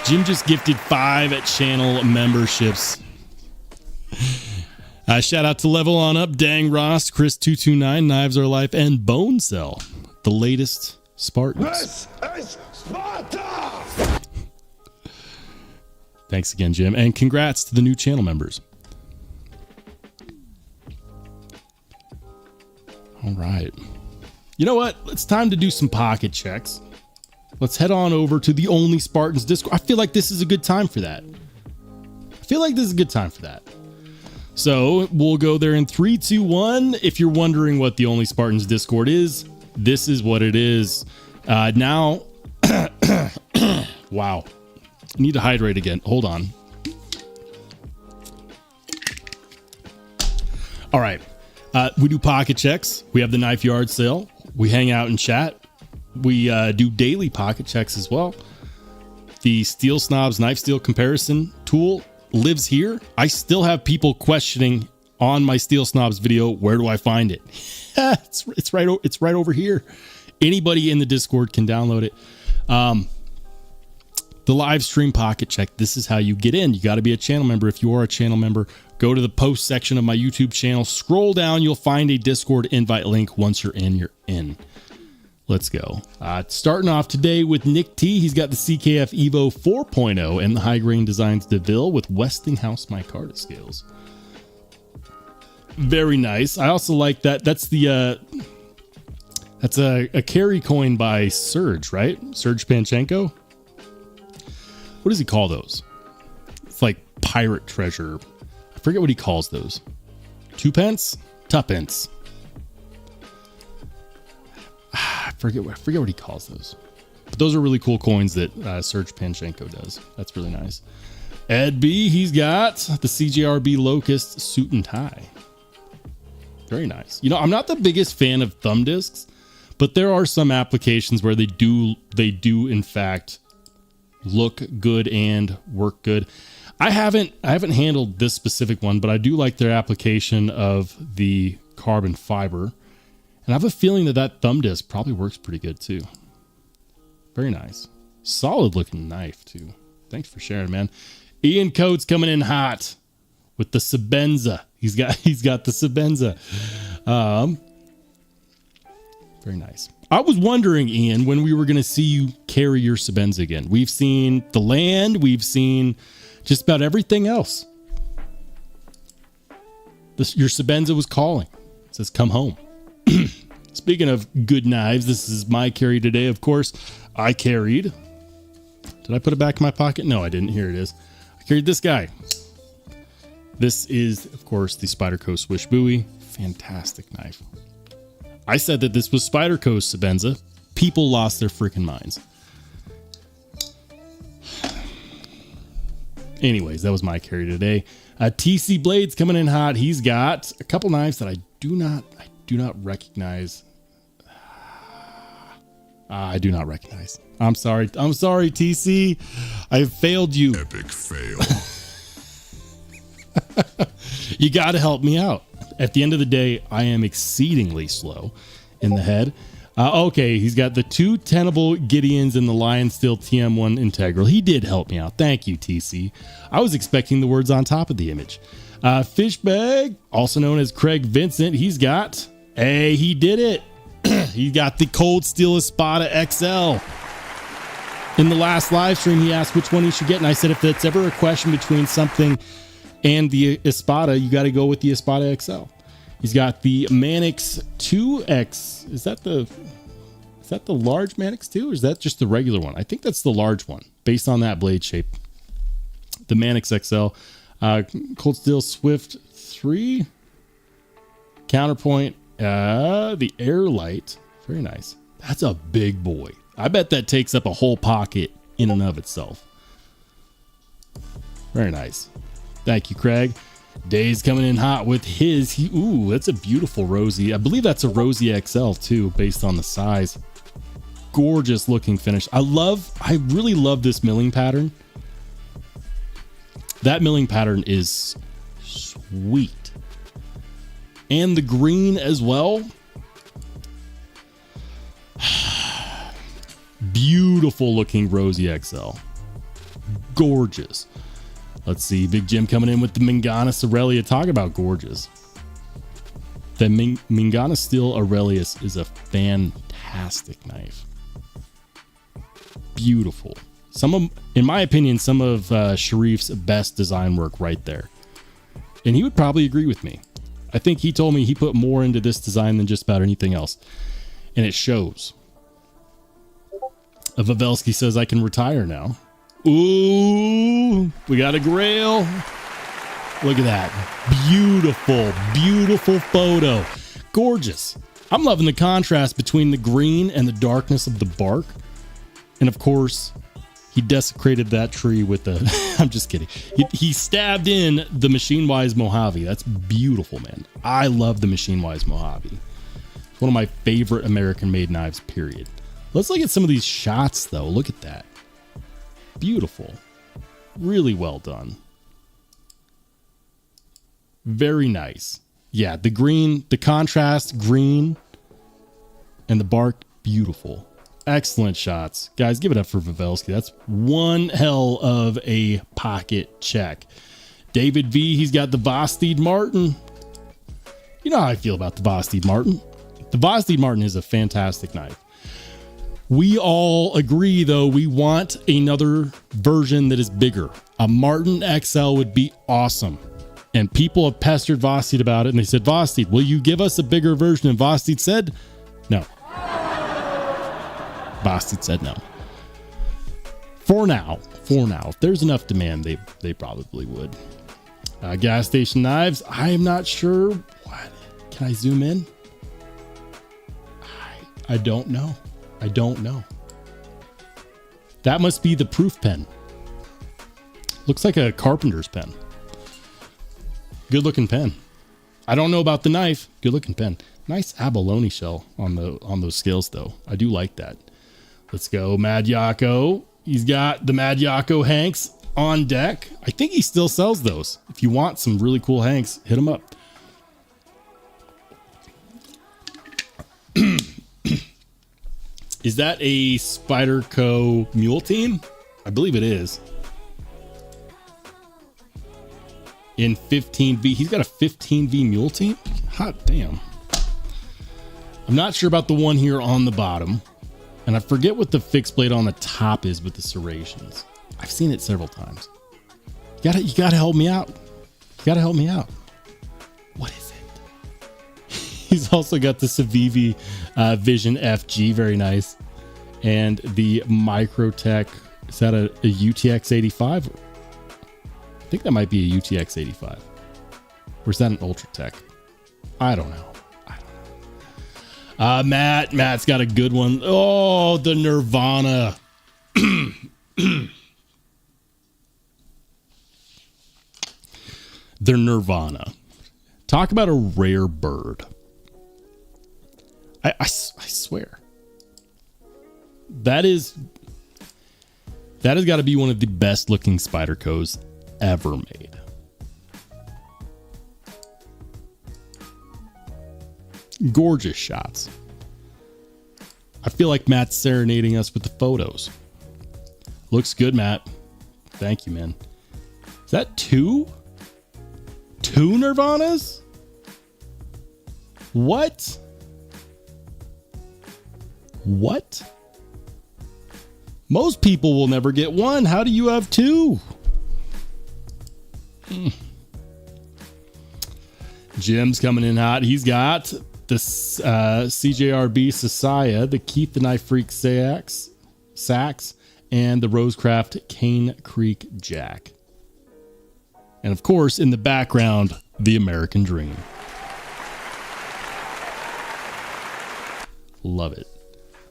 Jim just gifted 5 at channel memberships. Shout out to Level On Up, Dang Ross, Chris229, Knives Are Life, and Bone Cell, the latest Spartans. This is Sparta! Thanks again, Jim, and congrats to the new channel members. All right. You know what? It's time to do some pocket checks. Let's head on over to the Only Spartans Discord. I feel like this is a good time for that. So we'll go there in 3, 2, 1. If you're wondering what the Only Spartans Discord is, this is what it is. Now, wow. I need to hydrate again. Hold on. All right. We do pocket checks. We have the knife yard sale. We hang out and chat. We do daily pocket checks as well. The Steel Snobs knife steel comparison tool lives here. I still have people questioning on my Steel Snobs video, where do I find it? it's right over here. Anybody in the Discord can download it. The live stream pocket check. This is how you get in. You got to be a channel member. If you are a channel member, go to the post section of my YouTube channel, scroll down, you'll find a Discord invite link. Once you're in. Let's go. Starting off today with Nick T. He's got the CKF Evo 4.0 and the High Grain Designs DeVille with Westinghouse micarta scales. Very nice. I also like that. That's the that's a carry coin by Serge, right? Serge Panchenko. What does he call those? It's like pirate treasure. I forget what he calls those. 2 pence? Tuppence. I forget what he calls those. But those are really cool coins that Serge Panchenko does. That's really nice. Ed B, he's got the CJRB Locust suit and tie. Very nice. You know, I'm not the biggest fan of thumb discs, but there are some applications where they do in fact look good and work good. I haven't handled this specific one, but I do like their application of the carbon fiber. And I have a feeling that thumb disc probably works pretty good too. Very nice. Solid looking knife too. Thanks for sharing, man. Ian Coates coming in hot with the Sebenza. He's got the Sebenza. Very nice. I was wondering, Ian, when we were going to see you carry your Sebenza again. We've seen the land. We've seen just about everything else. Your Sebenza was calling. It says, come home. Speaking of good knives, this is my carry today. Of course, I carried. Did I put it back in my pocket? No, I didn't. Here it is. I carried this guy. This is, of course, the Spyderco Swish Buoy. Fantastic knife. I said that this was Spyderco's Sebenza. People lost their freaking minds. Anyways, that was my carry today. TC Blades coming in hot. He's got a couple knives that I do not recognize. I do not recognize. I'm sorry, TC. I have failed you. Epic fail. You got to help me out. At the end of the day, I am exceedingly slow in the head. Okay, he's got the 2 Tenable Gideons and the Lion Steel TM1 Integral. He did help me out. Thank you, TC. I was expecting the words on top of the image. Fishbag, also known as Craig Vincent, he did it. He got the Cold Steel Espada XL. In the last live stream, he asked which one he should get, and I said if that's ever a question between something and the Espada, you got to go with the Espada XL. He's got the Manix 2X. Is that the large Manix 2, or is that just the regular one? I think that's the large one, based on that blade shape. The Manix XL. Cold Steel Swift 3. Counterpoint The Airlight. Very nice. That's a big boy. I bet that takes up a whole pocket in and of itself. Very nice. Thank you, Craig. Day's coming in hot with his. Ooh, that's a beautiful Rosie. I believe that's a Rosie XL too, based on the size. Gorgeous looking finish. I really love this milling pattern. That milling pattern is sweet. And the green as well. Beautiful looking Rosie XL. Gorgeous. Let's see. Big Jim coming in with the Minganis Aurelia. Talk about gorgeous. The Minganis Steel Aurelius is a fantastic knife. Beautiful. In my opinion, some of Sharif's best design work right there. And he would probably agree with me. I think he told me he put more into this design than just about anything else. And it shows. Vavelsky says I can retire now. Ooh, we got a grail. Look at that. Beautiful, beautiful photo. Gorgeous. I'm loving the contrast between the green and the darkness of the bark. And of course, he desecrated that tree with the... I'm just kidding. He stabbed in the Machine Wise Mojave. That's beautiful, man. I love the Machine Wise Mojave. It's one of my favorite American-made knives, period. Let's look at some of these shots, though. Look at that. Beautiful. Really well done. Very nice. Yeah, the green, the contrast green and the bark, beautiful. Excellent shots. Guys, give it up for Vavelsky. That's one hell of a pocket check. David V, he's got the Vosteed Martin. You know how I feel about the Vosteed Martin. The Vosteed Martin is a fantastic knife. We all agree, though, we want another version that is bigger. A Martin XL would be awesome. And people have pestered Vosteed about it, and they said, Vosteed, will you give us a bigger version? And Vosteed said, no. Vosteed said no. For now. If there's enough demand, they probably would. Gas station knives. I am not sure. What? Can I zoom in? I don't know. I don't know. That must be the proof pen. Looks like a carpenter's pen. Good looking pen. I don't know about the knife. Good looking pen. Nice abalone shell on those scales though. I do like that. Let's go Mad Yako. He's got the Mad Yako Hanks on deck. I think he still sells those. If you want some really cool Hanks, hit him up. Is that a Spyderco Mule Team? I believe it is. In 15V. He's got a 15V Mule Team? Hot damn. I'm not sure about the one here on the bottom. And I forget what the fixed blade on the top is with the serrations. I've seen it several times. You gotta help me out. You gotta help me out. What is it? He's also got the Civivi Vision FG, very nice. And the Microtech, is that a UTX 85? I think that might be a UTX 85. Or is that an ultratech? I don't know. Matt's got a good one. Oh, the Nirvana. The Nirvana. Talk about a rare bird. I swear. That has got to be one of the best looking Spydercos ever made. Gorgeous shots. I feel like Matt's serenading us with the photos. Looks good, Matt. Thank you, man. Is that two? Two Nirvanas? What? What? Most people will never get one. How do you have two? Jim's coming in hot. He's got the CJRB Sasaya, the Keith the Knife Freak Sax, and the Rosecraft Cane Creek Jack. And of course, in the background, the American Dream. Love it.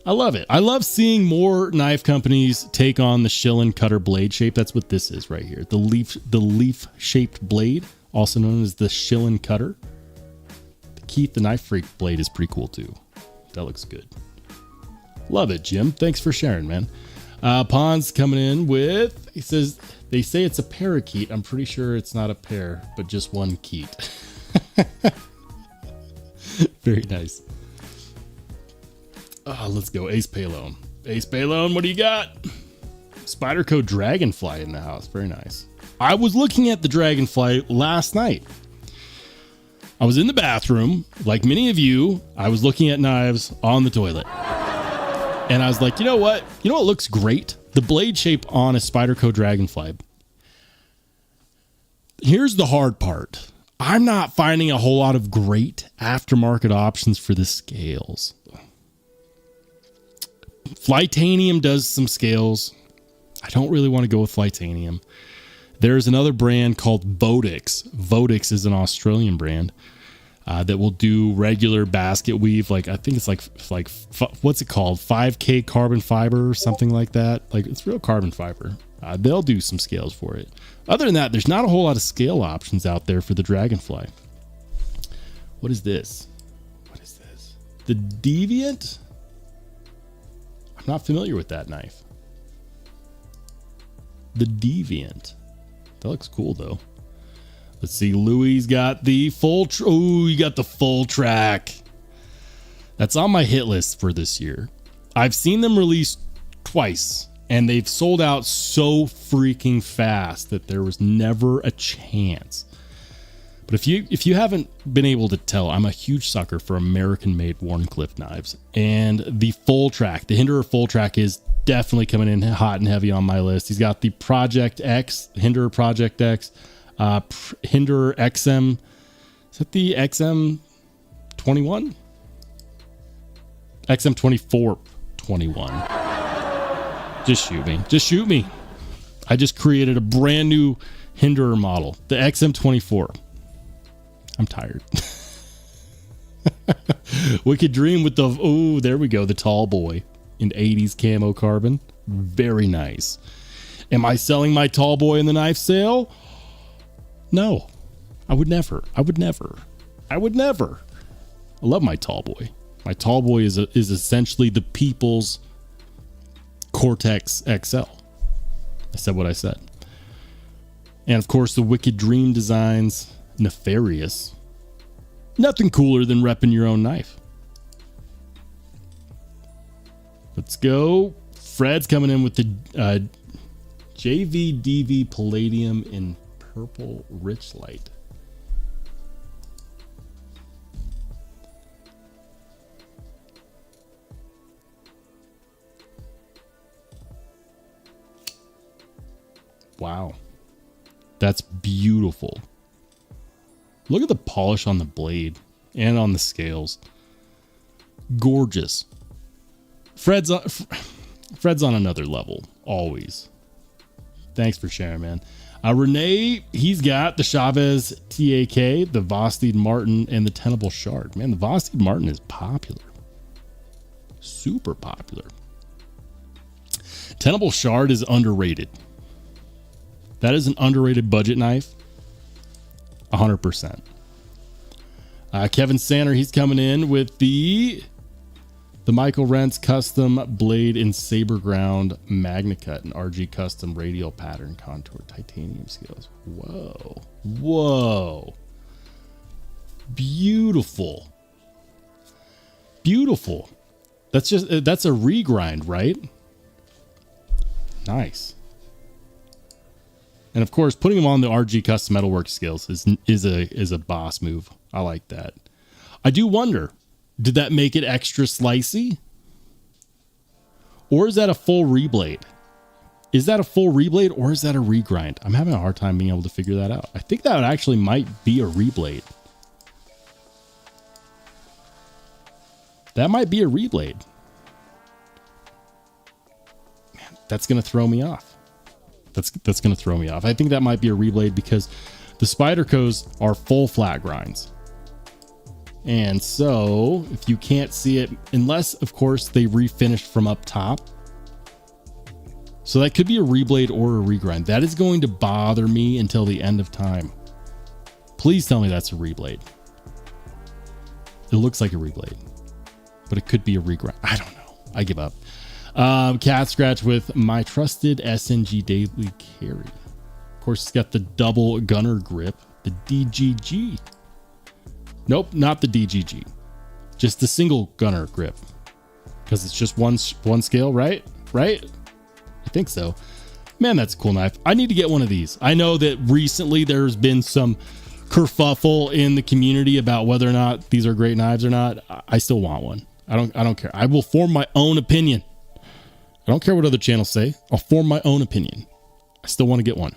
I love it. I love seeing more knife companies take on the Schillen cutter blade shape. That's what this is right here. The leaf shaped blade, also known as the Schillen cutter. The Keith the Knife Freak blade is pretty cool too. That looks good. Love it, Jim. Thanks for sharing, man. Pon's coming in with, he says, they say it's a parakeet. I'm pretty sure it's not a pair, but just one keet. Very nice. Let's go. Ace Paylone. Ace Paylone, what do you got? Spyderco Dragonfly in the house. Very nice. I was looking at the Dragonfly last night. I was in the bathroom, like many of you. I was looking at knives on the toilet. And I was like, you know what? You know what looks great? The blade shape on a Spyderco Dragonfly. Here's the hard part. I'm not finding a whole lot of great aftermarket options for the scales. Flytanium does some scales. I don't really want to go with Flytanium. There's another brand called Vodix. Vodix is an Australian brand that will do regular basket weave. Like, I think it's like what's it called? 5K carbon fiber or something like that. Like, it's real carbon fiber. They'll do some scales for it. Other than that, there's not a whole lot of scale options out there for the Dragonfly. What is this? What is this? The Deviant? I'm not familiar with that knife. The Deviant. That looks cool though. Let's see. Louis got the full. Oh, you got the full track. That's on my hit list for this year. I've seen them released twice, and they've sold out so freaking fast that there was never a chance. But if you haven't been able to tell, I'm a huge sucker for American-made Wharncliffe knives, and the full track, the Hinderer full track, is definitely coming in hot and heavy on my list. He's got the Project X, Hinderer Project X, Hinderer XM. Is that the XM 21? XM 24 21. Just shoot me. Just shoot me. I just created a brand new Hinderer model, the XM 24. I'm tired. Wicked Dream with the, oh, there we go. The tall boy in 80s camo carbon. Very nice. Am I selling my tall boy in the knife sale? No, I would never. I would never. I would never. I love my tall boy. My tall boy is essentially the people's Cortex XL. I said what I said. And of course, the Wicked Dream designs. Nefarious. Nothing cooler than repping your own knife. Let's go. Fred's coming in with the JVDV Palladium in purple rich light. Wow. That's beautiful. Look at the polish on the blade and on the scales. Gorgeous. Fred's on another level, always. Thanks for sharing, man. Renee, he's got the Chavez TAK, the Vosteed Martin, and the Tenable Shard. Man, the Vosteed Martin is popular. Super popular. Tenable Shard is underrated. That is an underrated budget knife. 100%. Kevin Sanner, he's coming in with the Michael Rentz custom blade in Saber Ground MagnaCut and RG custom radial pattern contour titanium scales. Whoa. Whoa. Beautiful. Beautiful. That's a regrind, right? Nice. And of course, putting them on the RG custom metalwork scales is a boss move. I like that. I do wonder, did that make it extra slicey? Or is that a full reblade? Is that a full reblade or is that a regrind? I'm having a hard time being able to figure that out. I think that actually might be a reblade. That might be a reblade. Man, that's going to throw me off. That's going to throw me off. I think that might be a reblade because the Spydercos are full flat grinds. And so if you can't see it, unless of course they refinished from up top. So that could be a reblade or a regrind. That is going to bother me until the end of time. Please tell me that's a reblade. It looks like a reblade, but it could be a regrind. I don't know. I give up. Cat scratch with my trusted SNG daily carry. Of course, it's got the double gunner grip, the DGG. Nope, not the DGG. Just the single gunner grip, because it's just one scale, right? Right? I think so. Man, that's a cool knife. I need to get one of these. I know that recently there's been some kerfuffle in the community about whether or not these are great knives or not. I still want one. I don't care. I will form my own opinion. I don't care what other channels say. I'll form my own opinion. I still want to get one.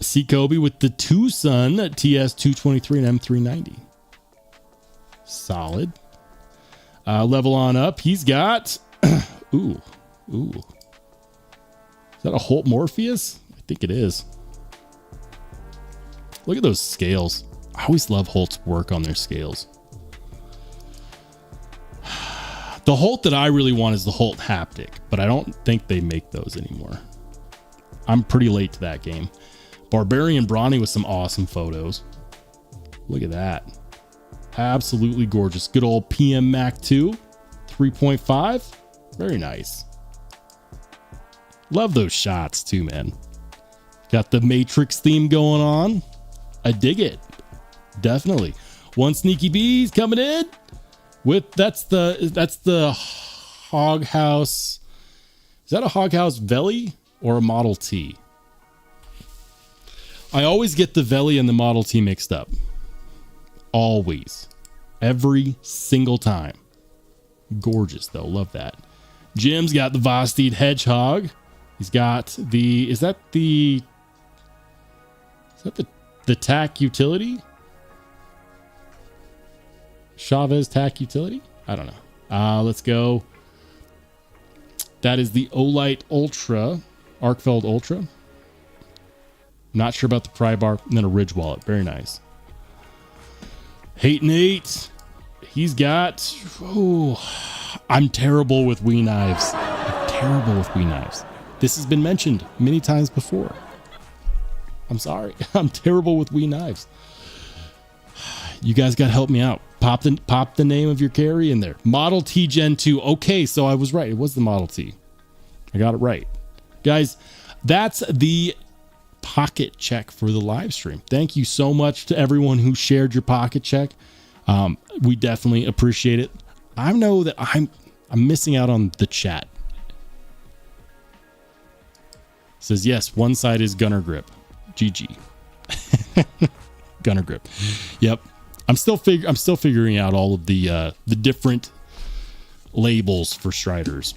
C Kobe with the Tucson TS223 and M390. Solid. Level on up. He's got ooh. Is that a Holt Morpheus? I think it is. Look at those scales. I always love Holt's work on their scales. The Holt that I really want is the Holt Haptic, but I don't think they make those anymore. I'm pretty late to that game. Barbarian Brawny with some awesome photos. Look at that. Absolutely gorgeous. Good old PM Mac 2 3.5. Very nice. Love those shots too, man. Got the Matrix theme going on. I dig it. Definitely. One Sneaky Bees coming in with that's the Hog House. Is that a Hog House Veli or a Model T? I always get the Veli and the Model T mixed up. Always. Every single time. Gorgeous though. Love that. Jim's got the Vosteed Hedgehog. He's got the, is that the TAC utility? Chavez TAC utility? I don't know. Let's go. That is the Olight Ultra, Arkfeld Ultra. Not sure about the pry bar. And then a Ridge wallet. Very nice. Hate Nate. He's got, I'm terrible with Wee knives. I'm terrible with Wee knives. This has been mentioned many times before. I'm sorry. I'm terrible with Wee knives. You guys got to help me out. Pop the name of your carry in there. Model T Gen 2. Okay, so I was right. It was the Model T. I got it right. Guys, that's the pocket check for the live stream. Thank you so much to everyone who shared your pocket check. We definitely appreciate it. I know that I'm missing out on the chat. It says yes, one side is gunner grip. GG. Gunner grip. Yep. I'm still figuring out all of the different labels for Striders.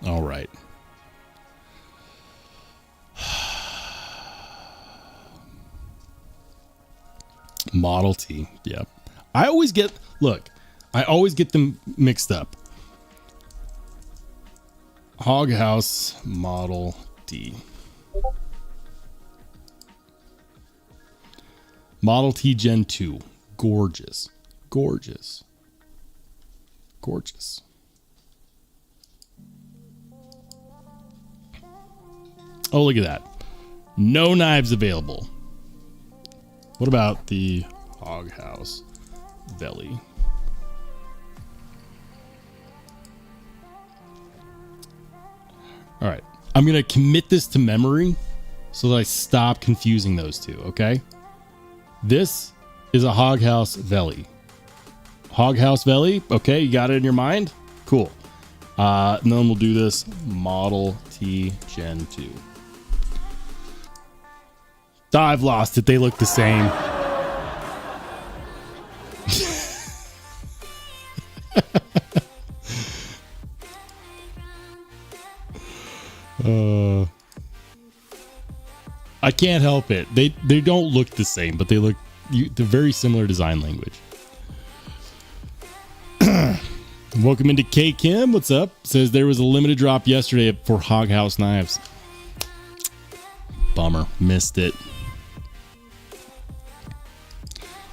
All right. Model T. Yep. I always get them mixed up. Hog House Model D. Model T Gen 2. Gorgeous. Gorgeous. Gorgeous. Oh, look at that. No knives available. What about the Hog House Veli? All right. I'm going to commit this to memory so that I stop confusing those two, okay? This is a Hog House Veli. Hog House Veli. Okay, you got it in your mind? Cool. And then we'll do this Model T Gen 2. I've lost it. They look the same. I can't help it. They don't look the same, but they're very similar design language. Welcome into K Kim. What's up? Says there was a limited drop yesterday for Hog House knives. Bummer. Missed it.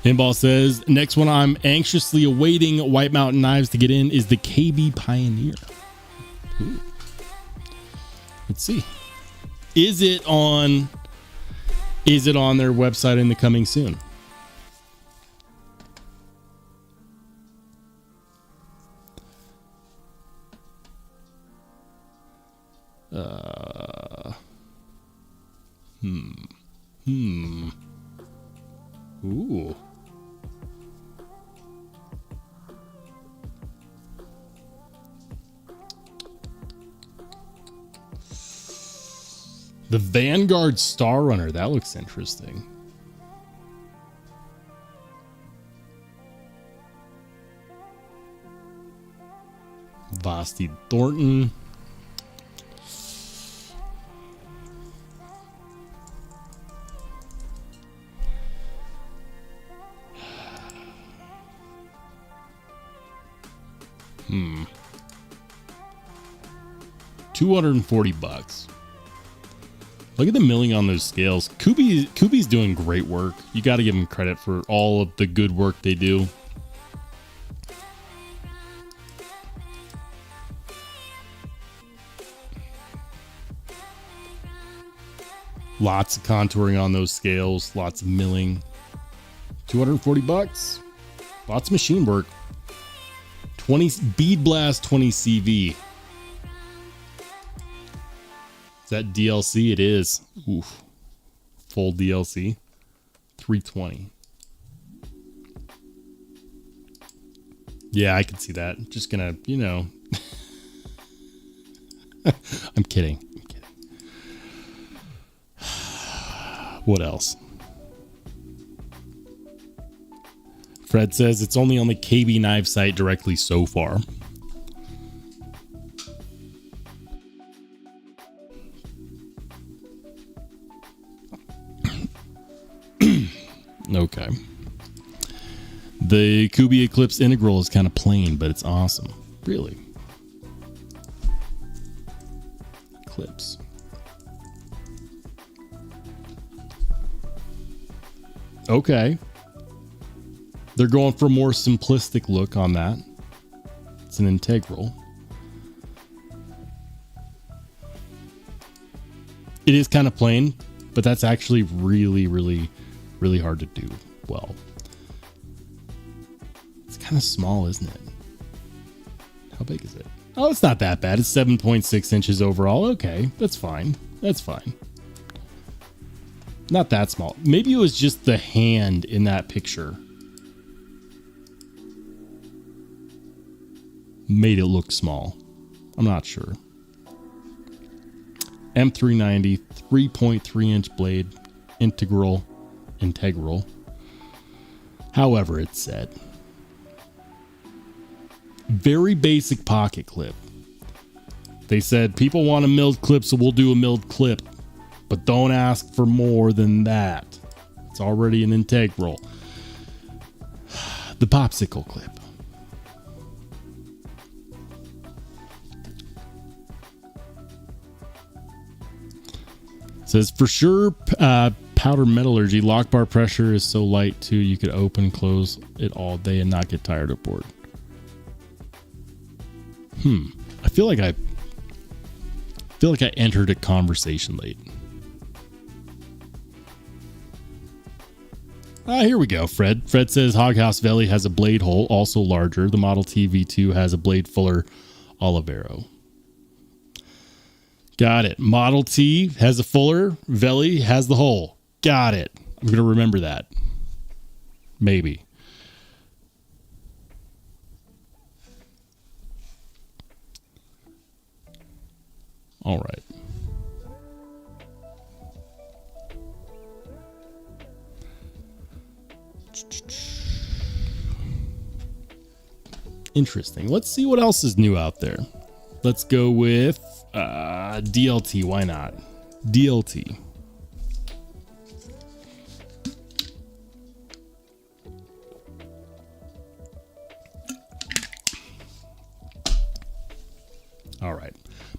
Pinball says, next one I'm anxiously awaiting White Mountain Knives to get in is the KB Pioneer. Ooh. Let's see. Is it on their website in the coming soon? Ooh. The Vanguard Star Runner. That looks interesting. Vosti Thornton. $240. Look at the milling on those scales. Kubi's doing great work. You got to give them credit for all of the good work they do. Lots of contouring on those scales. Lots of milling. $240. Lots of machine work. 20 Bead Blast 20 CV. Is that DLC? It is. Oof. Full DLC. 320. Yeah, I can see that. Just gonna, you know. I'm kidding. What else? Fred says it's only on the KB Knife site directly so far. Okay. The Kubi Eclipse Integral is kind of plain, but it's awesome. Really. Eclipse. Okay. They're going for a more simplistic look on that. It's an integral. It is kind of plain, but that's actually really, really, really hard to do well. It's kind of small, isn't it? How big is it? Oh, it's not that bad. It's 7.6 inches overall. Okay, that's fine. That's fine. Not that small. Maybe it was just the hand in that picture made it look small. I'm not sure. M390, 3.3 inch blade, integral. However it's said. Very basic pocket clip. They said people want a milled clip, so we'll do a milled clip. But don't ask for more than that. It's already an integral. The popsicle clip. Says for sure powder metallurgy, lock bar pressure is so light too you could open close it all day and not get tired or bored. I feel like I entered a conversation late. Here we go. Fred says Hoghouse Valley has a blade hole, also larger. The Model T V2 has a blade fuller Olivero. Got it. Model T has a fuller. Veli has the hole. Got it. I'm going to remember that. Maybe. All right. Interesting. Let's see what else is new out there. Let's go with DLT. Why not? DLT.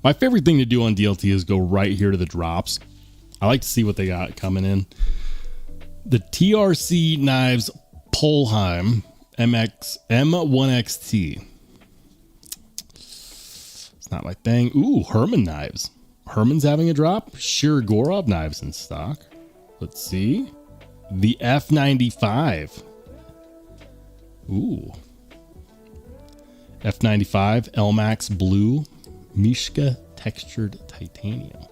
My favorite thing to do on DLT is go right here to the drops. I like to see what they got coming in. The TRC Knives Polheim M1XT. It's not my thing. Ooh, Herman knives. Herman's having a drop. Shirogorov knives in stock. Let's see. The F95. Ooh. F95 Elmax Blue Mishka textured titanium.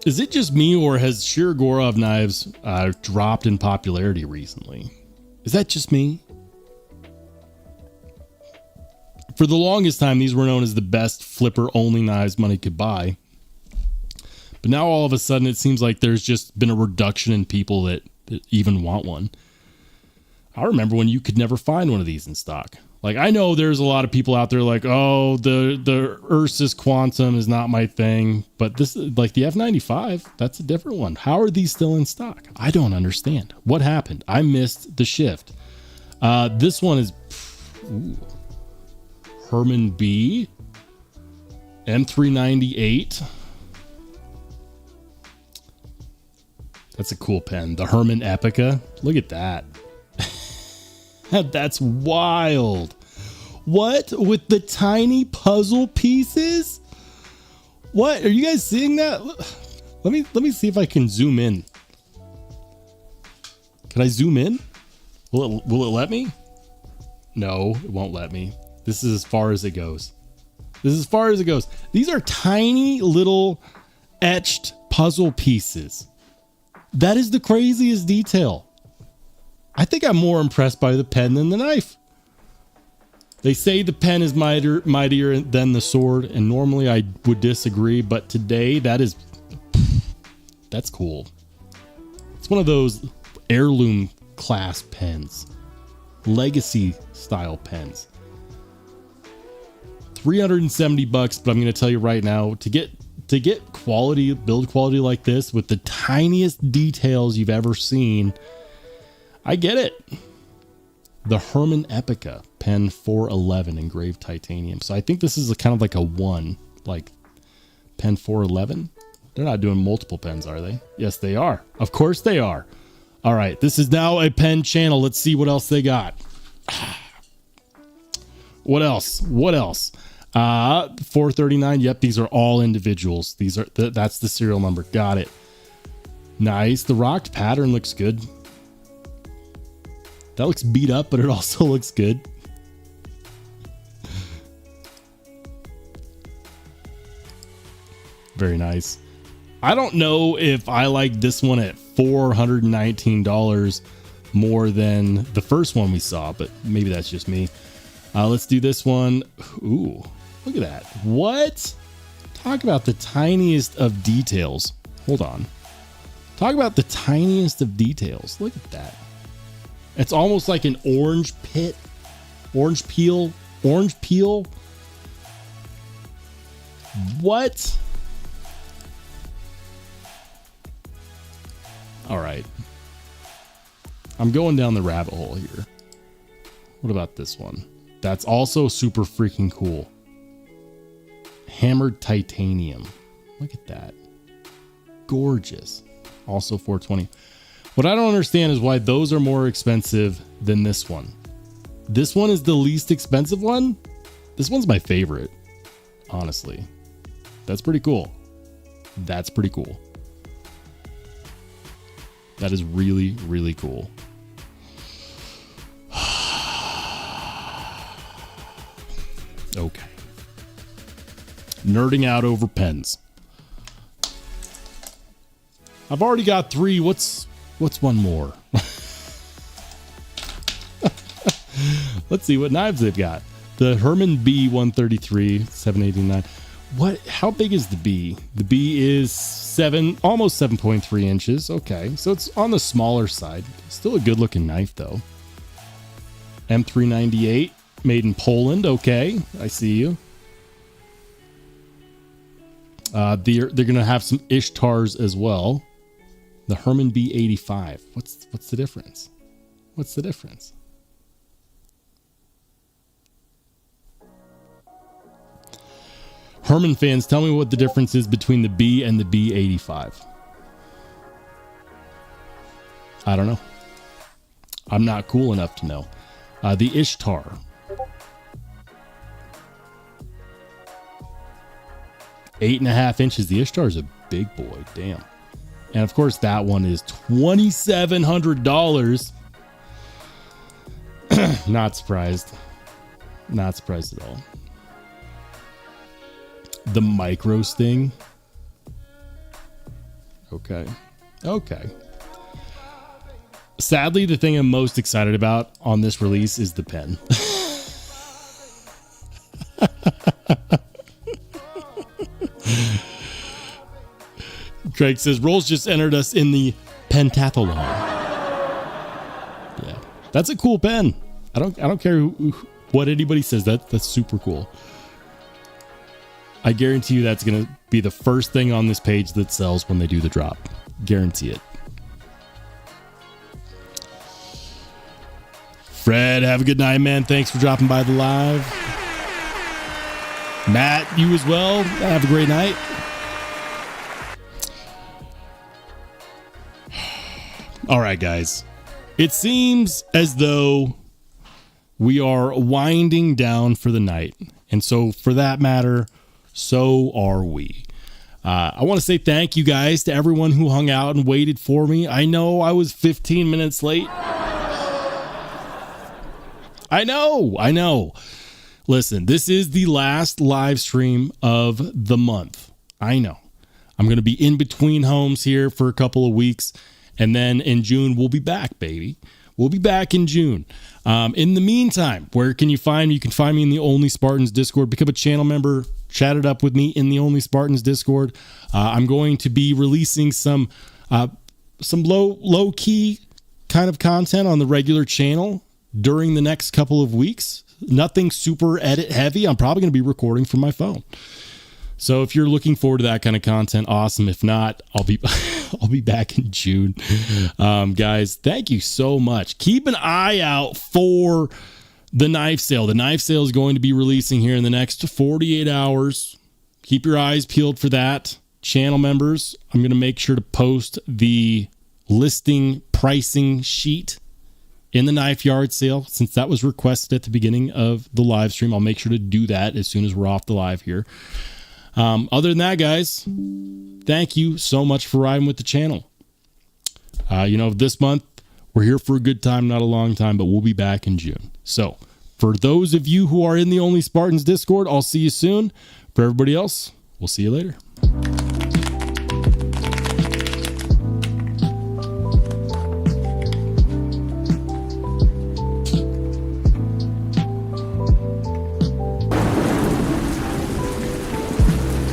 Is it just me, or has Shirogorov knives dropped in popularity recently? Is that just me? For the longest time, these were known as the best flipper-only knives money could buy. But now all of a sudden, it seems like there's just been a reduction in people that even want one. I remember when you could never find one of these in stock. Like, I know there's a lot of people out there like, oh, the Ursus Quantum is not my thing. But this is like the F95. That's a different one. How are these still in stock? I don't understand. What happened? I missed the shift. This one is Herman B. M398. That's a cool pen. The Herman Epica. Look at that. That's wild. What? With the tiny puzzle pieces? What? Are you guys seeing that? Let me see if I can zoom in. Can I zoom in? Will it let me? No, it won't let me. This is as far as it goes. This is as far as it goes. These are tiny little etched puzzle pieces. That is the craziest detail. I think I'm more impressed by the pen than the knife. They say the pen is mightier than the sword, and normally I would disagree, but today that's cool. It's one of those heirloom class pens, legacy style pens. $370, but I'm going to tell you right now, to get quality, build quality like this with the tiniest details you've ever seen, I get it. The Herman Epica pen 411 engraved titanium. So I think this is kind of like a one, like pen 411. They're not doing multiple pens, are they? Yes, they are. Of course they are. All right, this is now a pen channel. Let's see what else they got. What else? 439. Yep, these are all individuals. These are that's the serial number. Got it. Nice. The rocked pattern looks good. That looks beat up, but it also looks good. Very nice. I don't know if I like this one at $419 more than the first one we saw, but maybe that's just me. Let's do this one. Ooh, look at that. What? Talk about the tiniest of details. Hold on. Talk about the tiniest of details. Look at that. It's almost like an orange peel. What? All right. I'm going down the rabbit hole here. What about this one? That's also super freaking cool. Hammered titanium. Look at that. Gorgeous. Also 420. What I don't understand is why those are more expensive than this one. This one is the least expensive one. This one's my favorite, honestly. That's pretty cool. That's pretty cool. That is really, really cool. Okay. Nerding out over pens. I've already got 3. What's one more? Let's see what knives they've got. The Herman B 133 789. How big is the B? The B is almost 7.3 inches. Okay, so it's on the smaller side. Still a good looking knife though. M398 made in Poland. Okay, I see you. They're gonna have some Ishtars as well. The Herman B 85. What's the difference? What's the difference? Herman fans, tell me what the difference is between the B and the B85. I don't know. I'm not cool enough to know. The Ishtar. Eight and a half inches. The Ishtar is a big boy. Damn. And of course, that one is $2,700. Not surprised. Not surprised at all. The micro sting. Okay. Okay. Sadly, the thing I'm most excited about on this release is the pen. Craig says, Rolls just entered us in the pentathlon. Yeah, that's a cool pen. I don't care what anybody says. That's super cool. I guarantee you that's going to be the first thing on this page that sells when they do the drop. Guarantee it. Fred, have a good night, man. Thanks for dropping by the live. Matt, you as well. Have a great night. All right, guys. It seems as though we are winding down for the night. And so for that matter, so are we. I want to say thank you guys to everyone who hung out and waited for me. I know I was 15 minutes late. I know. Listen, this is the last live stream of the month. I know. I'm going to be in between homes here for a couple of weeks. And then in June, we'll be back, baby. We'll be back in June. In the meantime, where can you find me? You can find me in the Only Spartans Discord. Become a channel member. Chat it up with me in the Only Spartans Discord. I'm going to be releasing some low-key kind of content on the regular channel during the next couple of weeks. Nothing super edit heavy. I'm probably going to be recording from my phone. So if you're looking forward to that kind of content, awesome. If not, I'll be back in June. Guys, thank you so much. Keep an eye out for the knife sale. The knife sale is going to be releasing here in the next 48 hours. Keep your eyes peeled for that. Channel members, I'm going to make sure to post the listing pricing sheet in the knife yard sale, since that was requested at the beginning of the live stream. I'll make sure to do that as soon as we're off the live here. Other than that, guys, thank you so much for riding with the channel. This month we're here for a good time, not a long time, but we'll be back in June. So for those of you who are in the Only Spartans Discord, I'll see you soon. For everybody else, we'll see you later.